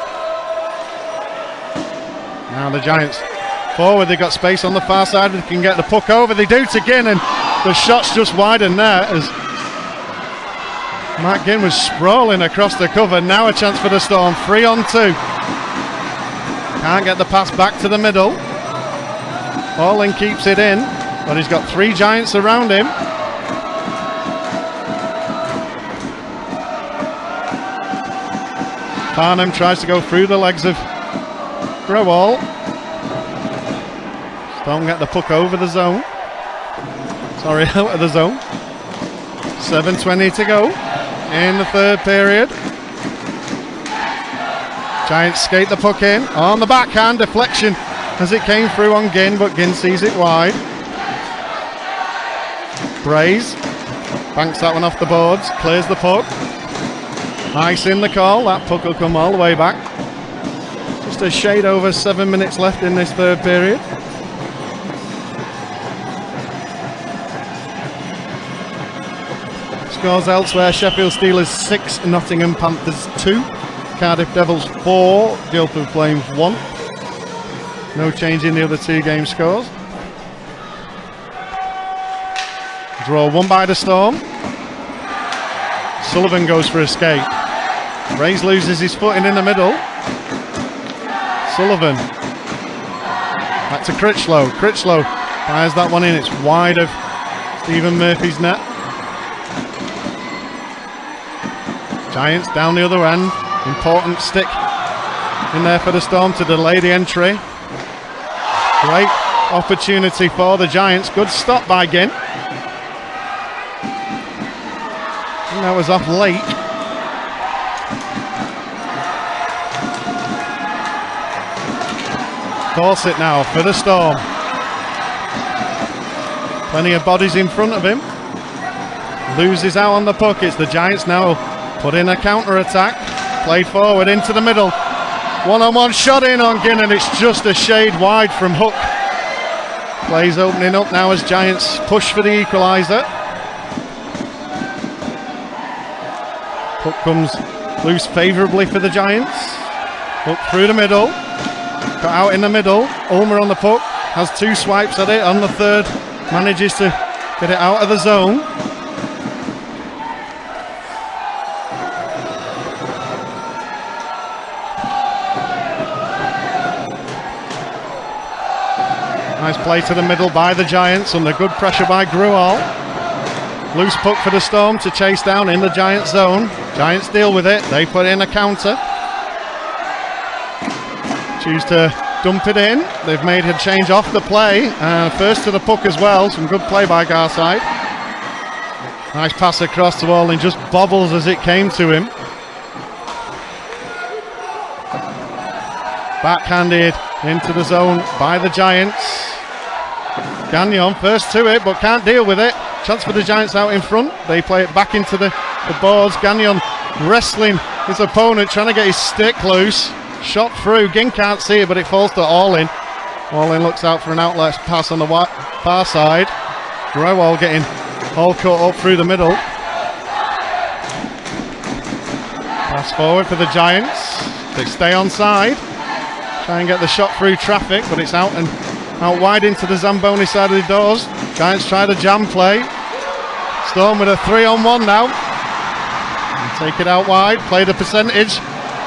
Now the Giants forward, they've got space on the far side, they can get the puck over, they do to Ginn, and the shot's just widen there as Matt Ginn was sprawling across the cover. Now a chance for the Storm, 3-on-2. Can't get the pass back to the middle. Orling keeps it in, but he's got three Giants around him. Farnham tries to go through the legs of Growall. Don't get the puck over the zone. Sorry, out of the zone. 7:20 to go in the third period. Giants skate the puck in on the backhand, deflection as it came through on Ginn, but Ginn sees it wide. Braze banks that one off the boards, clears the puck. Nice in the call, that puck will come all the way back. Just a shade over 7 minutes left in this third period. Scores elsewhere, Sheffield Steelers 6, Nottingham Panthers 2, Cardiff Devils 4, Guildford Flames 1. No change in the other two game scores. Draw won by the Storm. Sullivan goes for a skate. Rays loses his footing in the middle. Sullivan back to Critchlow. Critchlow fires that one in. It's wide of Stephen Murphy's net. Giants down the other end. Important stick in there for the Storm to delay the entry. Great opportunity for the Giants. Good stop by Ginn. And that was off late. Fawcett now for the Storm. Plenty of bodies in front of him. Loses out on the puck. It's the Giants now put in a counter-attack. Played forward into the middle. One-on-one shot in on Ginn, and it's just a shade wide from Hook. Plays opening up now as Giants push for the equaliser. Puck comes loose favourably for the Giants. Hook through the middle. Got out in the middle. Ulmer on the puck. Has 2 swipes at it. On the third, manages to get it out of the zone. Nice play to the middle by the Giants under good pressure by Grual. Loose puck for the Storm to chase down in the Giants zone. Giants deal with it. They put in a counter. Choose to dump it in. They've made a change off the play. First to the puck as well. Some good play by Garside. Nice pass across the wall and just bobbles as it came to him. Backhanded into the zone by the Giants. Gagnon first to it but can't deal with it. Chance for the Giants out in front. They play it back into the boards. Gagnon wrestling his opponent, trying to get his stick loose. Shot through. Ginn can't see it, but it falls to Allin. Allin looks out for an outlet pass on the far side. Growell getting all caught up through the middle. Pass forward for the Giants. They stay on side. Try and get the shot through traffic, but it's out and out wide into the Zamboni side of the doors. Giants try the jam play. Storm with a 3-on-1 now. And take it out wide. Play the percentage.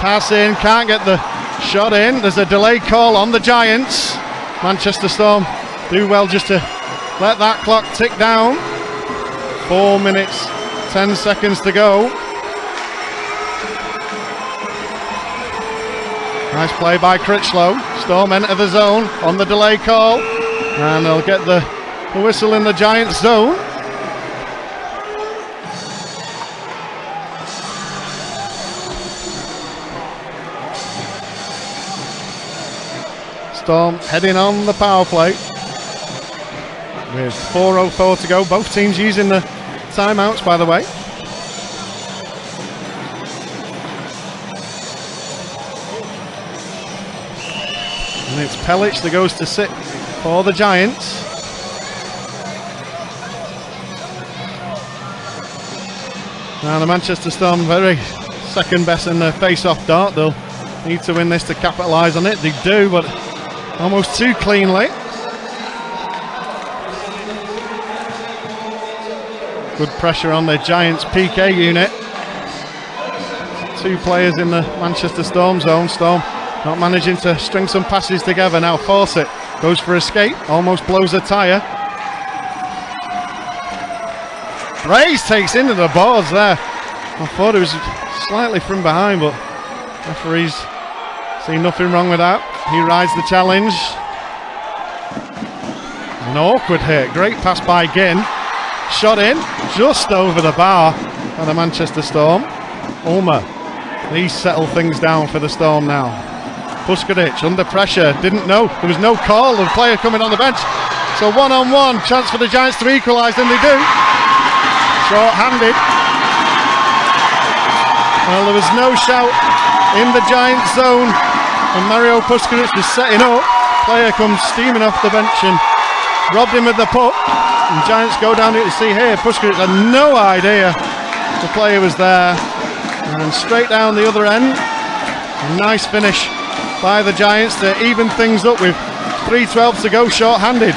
Pass in. Can't get the shot in. There's a delay call on the Giants. Manchester Storm do well just to let that clock tick down. 4 minutes, 10 seconds to go. Nice play by Critchlow. Storm enter the zone on the delay call. And they'll get the whistle in the Giants zone. Storm heading on the power play. With 4:04 to go. Both teams using the timeouts, by the way. And it's Pellich that goes to sit for the Giants. Now the Manchester Storm very second best in the face-off dart. They'll need to win this to capitalise on it. They do, but almost too cleanly. Good pressure on the Giants PK unit. 2 players in the Manchester Storm zone. Storm not managing to string some passes together. Now Fawcett goes for escape, almost blows a tyre. Brace takes into the boards there. I thought it was slightly from behind, but referees see nothing wrong with that. He rides the challenge. An awkward hit. Great pass by Ginn. Shot in just over the bar by the Manchester Storm. Ulmer. These settle things down for the Storm now. Puskaric under pressure. Didn't know. There was no call. The player coming on the bench. So 1-on-1. Chance for the Giants to equalise, and they do. Short-handed. Well, there was no shout in the Giants zone. And Mario Puskaric was setting up. Player comes steaming off the bench and robbed him of the puck. And Giants go down here to see here. Puskaric had no idea the player was there. And straight down the other end. A nice finish by the Giants to even things up with 3:12 to go, short-handed.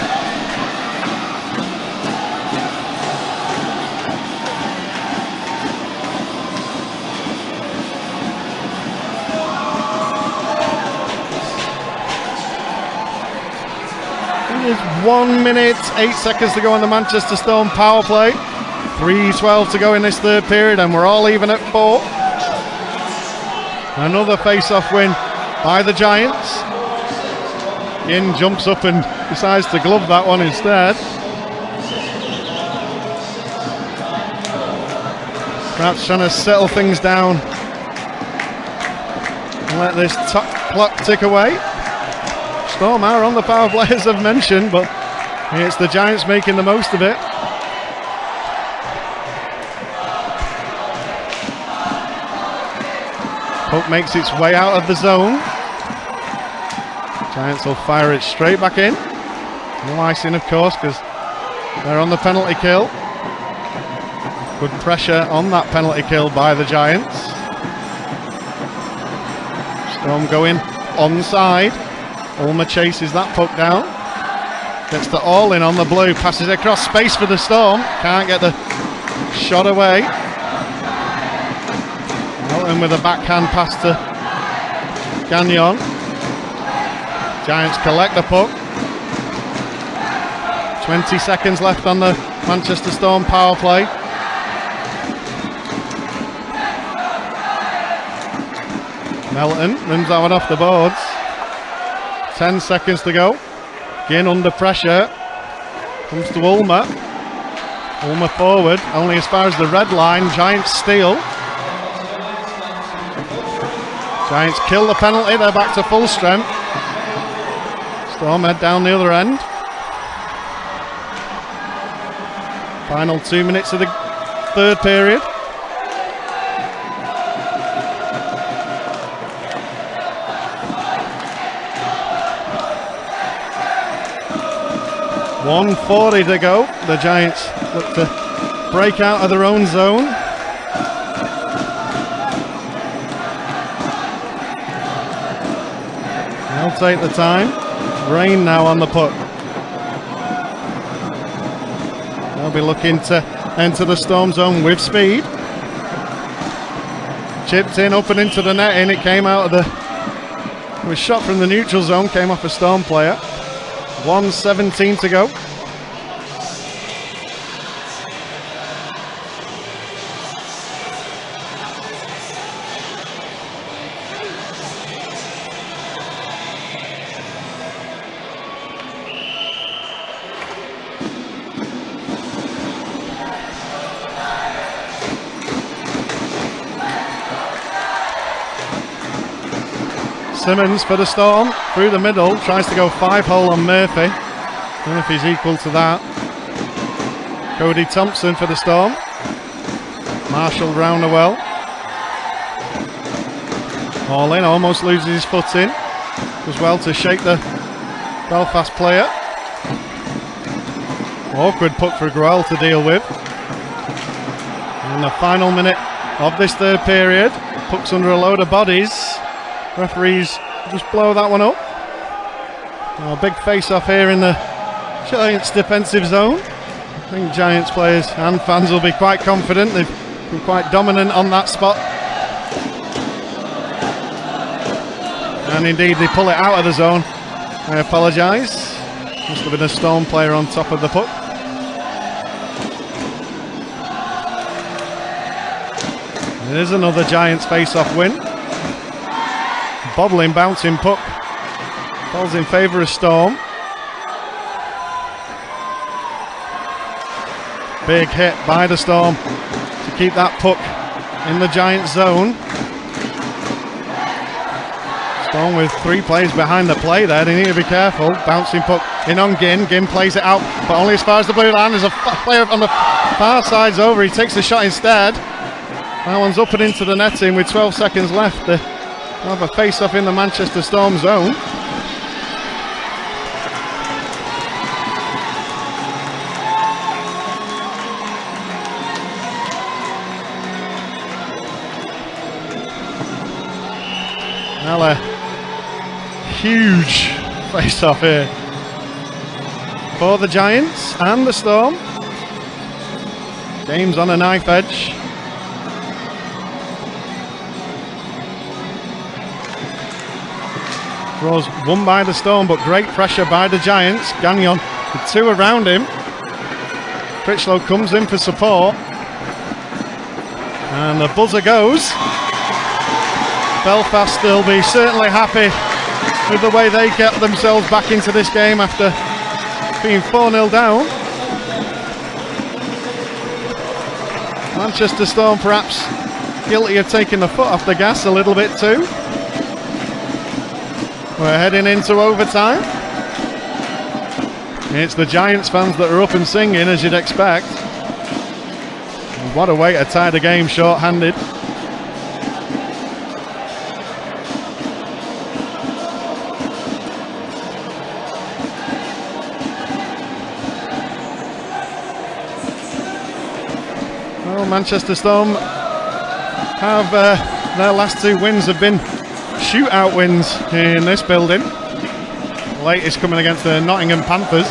There's 1 minute, 8 seconds to go on the Manchester Storm power play. 3:12 to go in this third period, and we're all even at 4. Another face-off win by the Giants. Yin jumps up and decides to glove that one instead. Perhaps trying to settle things down and let this clock tick away. Storm are on the power play, as I've mentioned, but it's the Giants making the most of it. Puck makes its way out of the zone. Giants will fire it straight back in. No icing, of course, because they're on the penalty kill. Good pressure on that penalty kill by the Giants. Storm going onside. Ulmer chases that puck down. Gets the all in on the blue. Passes across space for the Storm. Can't get the shot away. Elton with a backhand pass to Gagnon. Giants collect the puck. 20 seconds left on the Manchester Storm power play. Melton rims that one off the boards. 10 seconds to go. Again under pressure. Comes to Ulmer. Ulmer forward, only as far as the red line. Giants steal. Giants kill the penalty, they're back to full strength. Storm head down the other end. Final 2 minutes of the third period. .140 to go. The Giants look to break out of their own zone. They'll take the time. Rain now on the puck. They'll be looking to enter the Storm zone with speed. Chipped in up and into the net, and it came out of the... It was shot from the neutral zone, came off a Storm player. 1:17 to go. Simmons for the Storm, through the middle, tries to go 5-hole on Murphy. Murphy's equal to that. Cody Thompson for the Storm. Marshall round the well. All in, almost loses his foot in. Does well to shake the Belfast player. Awkward puck for Groel to deal with. In the final minute of this third period, puck's under a load of bodies. Referees just blow that one up. A big face-off here in the Giants defensive zone. I think Giants players and fans will be quite confident. They've been quite dominant on that spot. And indeed they pull it out of the zone. I apologise. Must have been a Storm player on top of the puck. It is another Giants face-off win. Bobbling, bouncing puck. Falls in favour of Storm. Big hit by the Storm to keep that puck in the Giants zone. Storm with 3 players behind the play there. They need to be careful. Bouncing puck in on Ginn. Ginn plays it out, but only as far as the blue line. There's a player on the far side's over. He takes the shot instead. That one's up and into the netting with 12 seconds left. We'll have a face-off in the Manchester Storm zone. Now a huge face-off here for the Giants and the Storm. Game's on a knife edge. Throws one by the Storm, but great pressure by the Giants. Gagnon with two around him. Critchlow comes in for support. And the buzzer goes. Belfast will be certainly happy with the way they get themselves back into this game after being 4-0 down. Manchester Storm perhaps guilty of taking the foot off the gas a little bit too. We're heading into overtime. It's the Giants fans that are up and singing, as you'd expect. What a way to tie the game short-handed. Well, Manchester Storm have their last two wins have been shootout wins in this building. The latest coming against the Nottingham Panthers.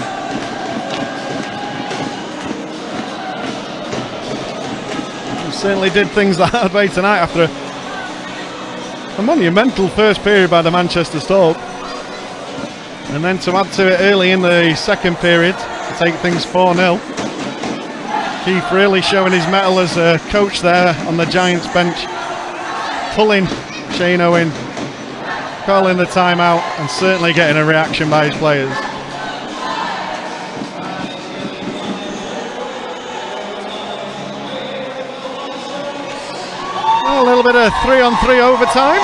We certainly did things the hard way tonight after a monumental first period by the Manchester Storm. And then to add to it early in the second period to take things 4-0. Keith really showing his mettle as a coach there on the Giants bench, pulling Shane Owen, calling the timeout, and certainly getting a reaction by his players. A little bit of 3-on-3 overtime.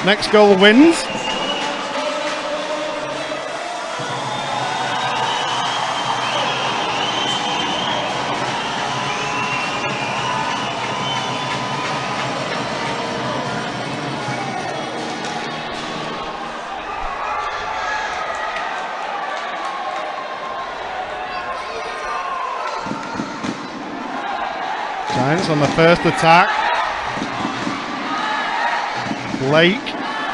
Next goal wins. Giants on the first attack. Blake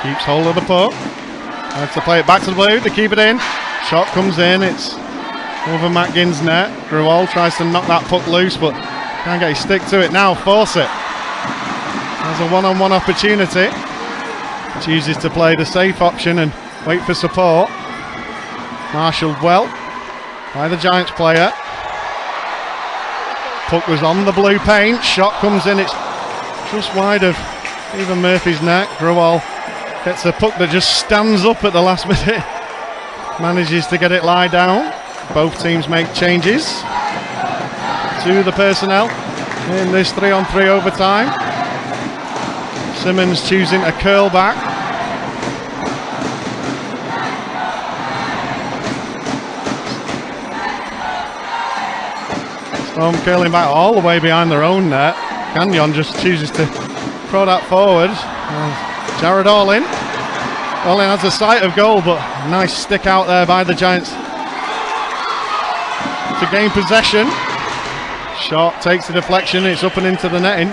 keeps hold of the puck. Has to play it back to the blue to keep it in. Shot comes in. It's over Matt Ginn's net. Gruwall tries to knock that puck loose, but can't get his stick to it now. Force it. There's a one-on-one opportunity. Chooses to play the safe option and wait for support. Marshalled well by the Giants player. Puck was on the blue paint. Shot comes in. It's just wide of Stephen Murphy's net. Gruwall gets a puck that just stands up at the last minute. Manages to get it lie down. Both teams make changes to the personnel in this 3-on-3 overtime. Simmons choosing a curl back. Storm curling back all the way behind their own net. Gagnon just chooses to throw that forward. Jared Orlin. Orlin has a sight of goal, but nice stick out there by the Giants to gain possession. Shot takes the deflection. It's up and into the netting.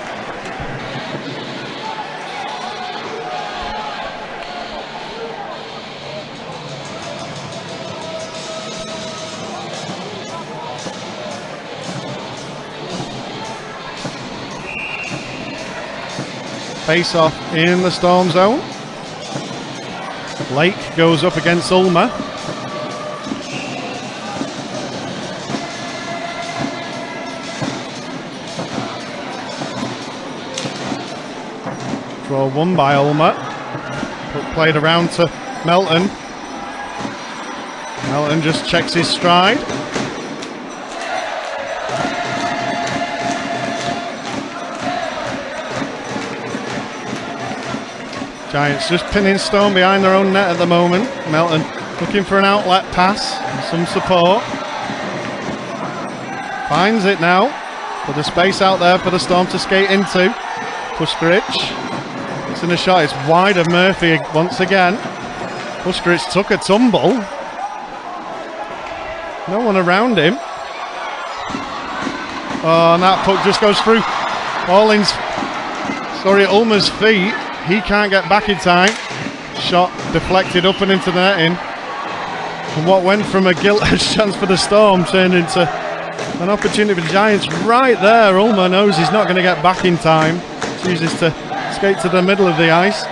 Face off in the Storm zone. Blake goes up against Ulmer. Draw one by Ulmer. Played around to Melton. Melton just checks his stride. Giants just pinning Storm behind their own net at the moment. Melton looking for an outlet pass, some support. Finds it now, but the space out there for the Storm to skate into. Puskaric, it's in a shot, it's wide of Murphy once again. Puskaric took a tumble. No one around him. Oh, and that puck just goes through Ulmer's feet. He can't get back in time. Shot deflected up and into the netting. And what went from a guiltless chance for the Storm turned into an opportunity for the Giants right there. Ulmer knows he's not going to get back in time. Chooses to skate to the middle of the ice.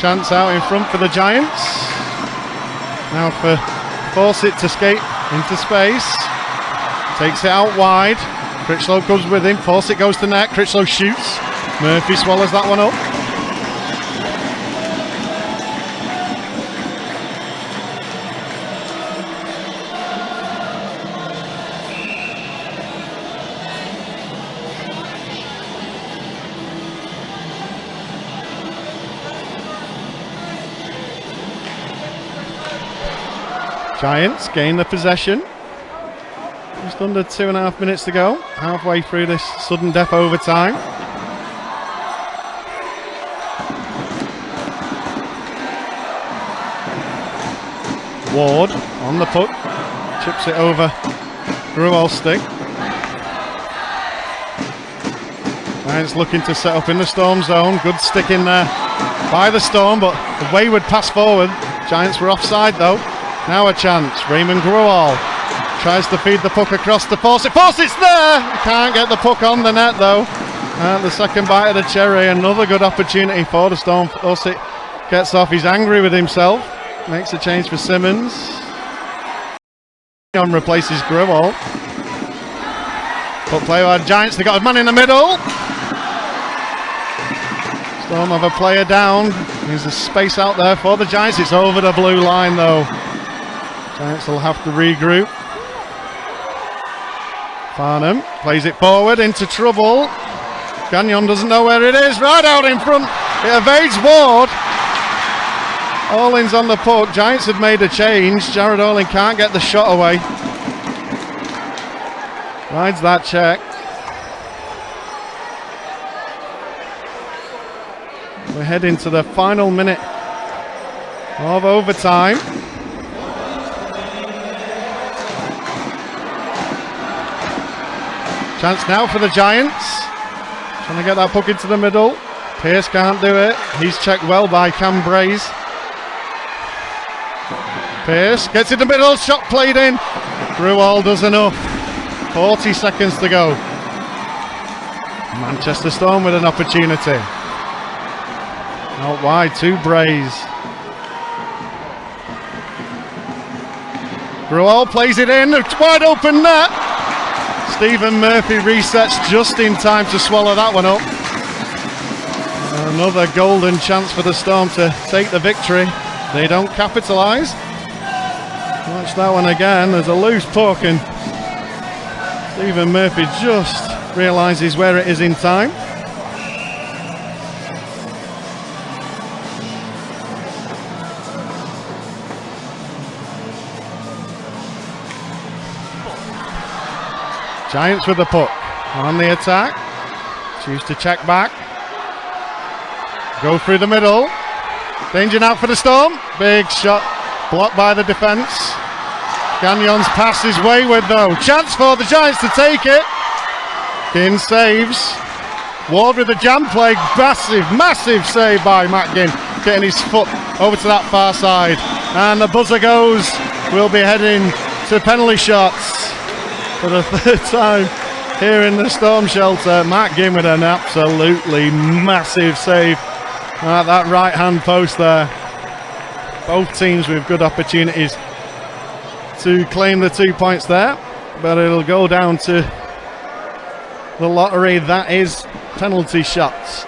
Chance out in front for the Giants. Now for Fawcett to skate into space. Takes it out wide. Critchlow goes with him. Fawcett goes to net. Critchlow shoots. Murphy swallows that one up. Giants gain the possession. Just under 2.5 minutes to go. Halfway through this sudden death overtime. Ward on the puck. Chips it over Gruwell's stick. Giants looking to set up in the Storm zone. Good stick in there by the Storm, but a wayward pass forward. Giants were offside though. Now a chance. Raymond Gruwell tries to feed the puck across to Fawcett. Fawcett's there! Can't get the puck on the net though. And the second bite of the cherry. Another good opportunity for the Storm. Fawcett gets off. He's angry with himself. Makes a change for Simmons. On replaces Gruwell. Puck play by Giants. They got a man in the middle. Storm have a player down. There's a space out there for the Giants. It's over the blue line though. Giants will have to regroup. Farnham plays it forward into trouble. Gagnon doesn't know where it is. Right out in front. It evades Ward. Orlin's on the puck. Giants had made a change. Jared Orlin can't get the shot away. Rides that check. We're heading to the final minute of overtime. Chance now for the Giants. Trying to get that puck into the middle. Pearce can't do it. He's checked well by Cam Braze. Pearce gets in the middle. Shot played in. Gruwell does enough. 40 seconds to go. Manchester Storm with an opportunity. Out wide to Braze. Gruwell plays it in. It's wide open net. Stephen Murphy resets just in time to swallow that one up. Another golden chance for the Storm to take the victory. They don't capitalise. Watch that one again. There's a loose puck and Stephen Murphy just realises where it is in time. Giants with the puck on the attack. Choose to check back. Go through the middle. Danger now for the Storm. Big shot blocked by the defence. Gagnon's pass is wayward though. Chance for the Giants to take it. Ginn saves. Ward with the jam play. Massive save by Matt Ginn. Getting his foot over to that far side. And the buzzer goes. We'll be heading to penalty shots. For the third time here in the Storm shelter. Matt Ginn with an absolutely massive save at that right hand post there. Both teams with good opportunities to claim the 2 points there, but it'll go down to the lottery that is penalty shots.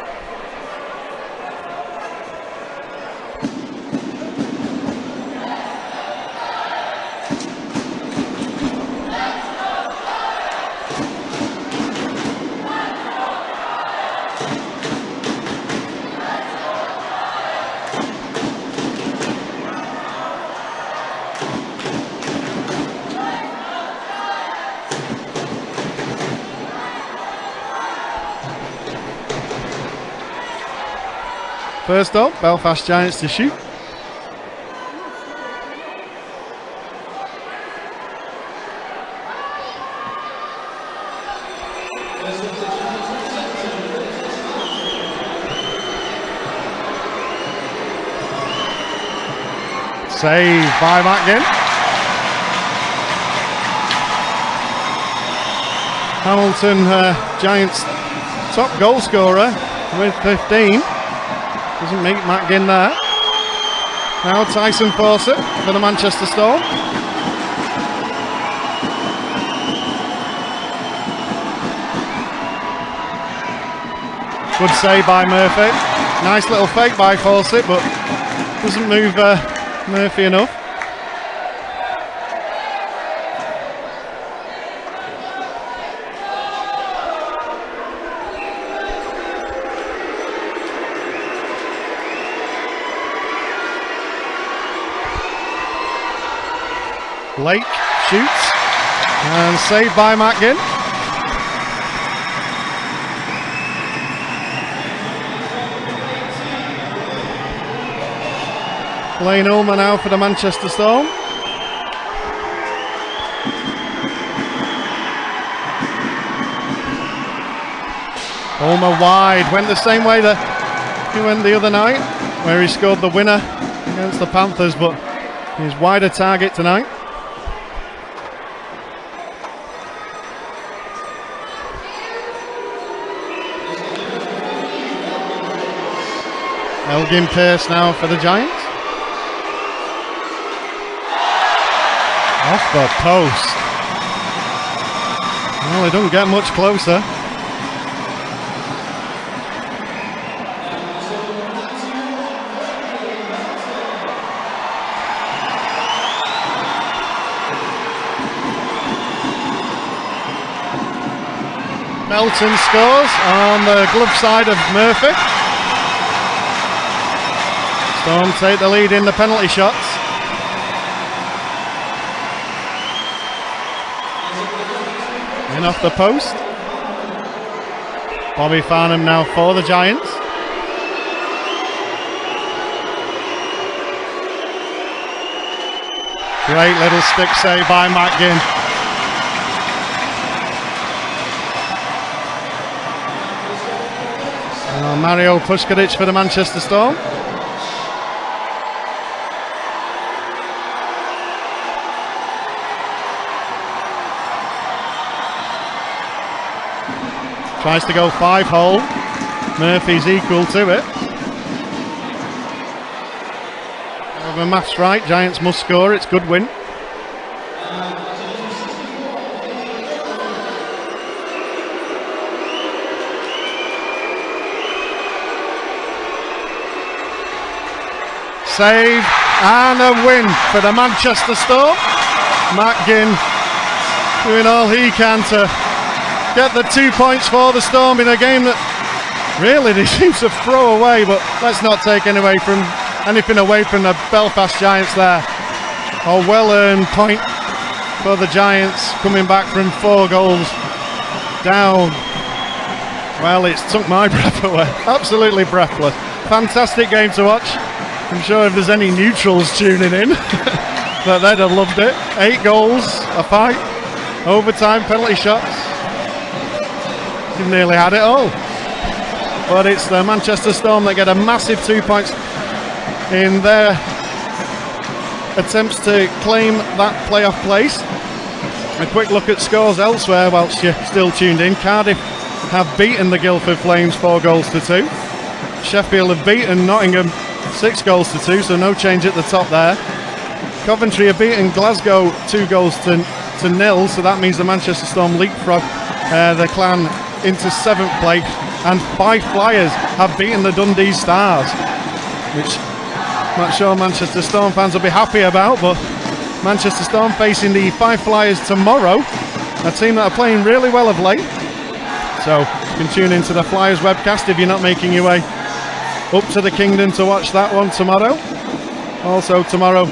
First up, Belfast Giants to shoot. Save by Matt Ginn. Hamilton, Giants' top goal scorer with 15. Doesn't meet Matt Ginn there. Now Tyson Fawcett for the Manchester Storm. Good save by Murphy. Nice little fake by Fawcett, but doesn't move Murphy enough. Blake shoots and saved by Mackin. Blaine Ulmer now for the Manchester Storm. Ulmer wide, went the same way that he went the other night, where he scored the winner against the Panthers, but he's wider target tonight. Elgin Pearce now for the Giants. Off the post. Well, it doesn't get much closer. Melton scores on the glove side of Murphy. Storm take the lead in the penalty shots. In off the post. Bobby Farnham now for the Giants. Great little stick save by Mackin. Mario Puskaric for the Manchester Storm. Tries to go 5-hole. Murphy's equal to it. However, maths right, Giants must score, it's good win. Save and a win for the Manchester Storm. Mackin doing all he can to get the 2 points for the Storm in a game that really they seem to throw away, but let's not take anything away from the Belfast Giants there. A well-earned point for the Giants, coming back from 4 goals down. Well, it's took my breath away. Absolutely breathless. Fantastic game to watch. I'm sure if there's any neutrals tuning in that they'd have loved it. 8 goals, a fight, overtime, penalty shots. You've nearly had it all. But it's the Manchester Storm that get a massive 2 points in their attempts to claim that playoff place. A quick look at scores elsewhere whilst you're still tuned in. Cardiff have beaten the Guildford Flames 4 goals to 2. Sheffield have beaten Nottingham 6 goals to 2, so no change at the top there. Coventry have beaten Glasgow 2 goals to 0, so that means the Manchester Storm leapfrog the Clan into 7th place, and 5 Flyers have beaten the Dundee Stars, which I'm not sure Manchester Storm fans will be happy about, but Manchester Storm facing the 5 Flyers tomorrow, a team that are playing really well of late. So you can tune into the Flyers webcast if you're not making your way up to the Kingdom to watch that one tomorrow. Also tomorrow,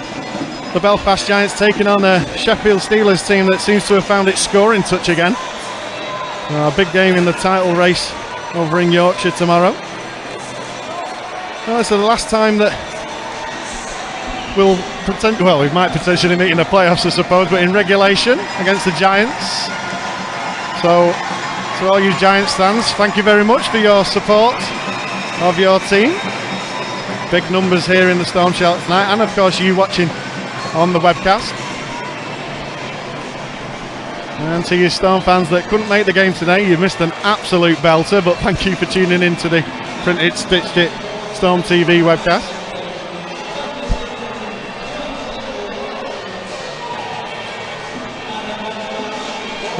the Belfast Giants taking on a Sheffield Steelers team that seems to have found its scoring touch again. A big game in the title race over in Yorkshire tomorrow. Well, so the last time that we might potentially meet in the playoffs, I suppose, but in regulation against the Giants. So to all you Giants fans, thank you very much for your support of your team. Big numbers here in the Storm Shelter tonight, and of course you watching on the webcast. And to you Storm fans that couldn't make the game today, you missed an absolute belter, but thank you for tuning in to the Printed Stitched It Storm TV webcast.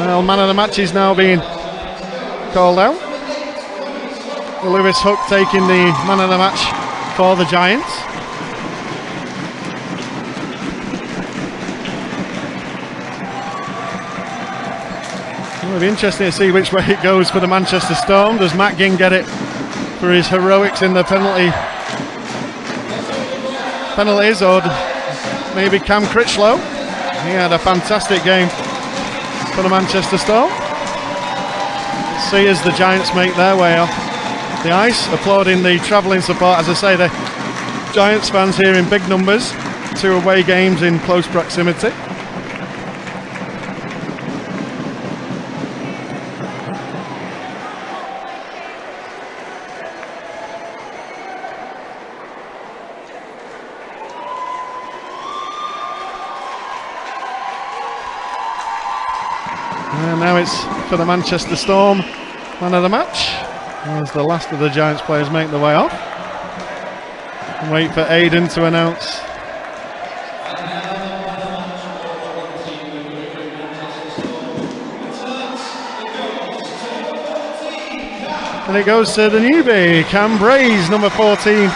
Well, man of the match is now being called out. Lewis Hook taking the man of the match for the Giants. It'll be interesting to see which way it goes for the Manchester Storm. Does Matt Ginn get it for his heroics in the penalties, or maybe Cam Critchlow? He had a fantastic game for the Manchester Storm. See as the Giants make their way off the ice, applauding the travelling support. As I say, the Giants fans here in big numbers, 2 away games in close proximity. And now it's for the Manchester Storm man of the match, as the last of the Giants players make their way off. And wait for Aidan to announce. And it goes to the newbie, Cam Brays, number 14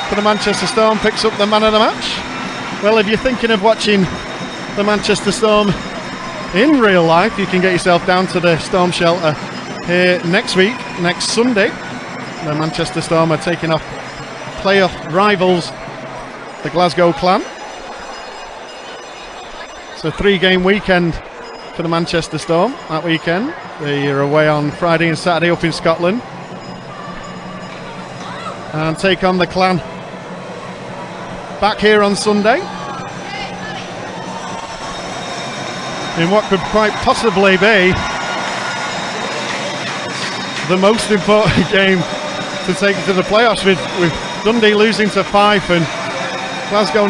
for the Manchester Storm, picks up the man of the match. Well, if you're thinking of watching the Manchester Storm in real life, you can get yourself down to the Storm Shelter here next week, next Sunday. The Manchester Storm are taking off playoff rivals, the Glasgow Clan. It's a 3-game weekend for the Manchester Storm that weekend. They are away on Friday and Saturday up in Scotland and take on the Clan back here on Sunday in what could quite possibly be the most important game to take to the playoffs, with Dundee losing to Fife and Glasgow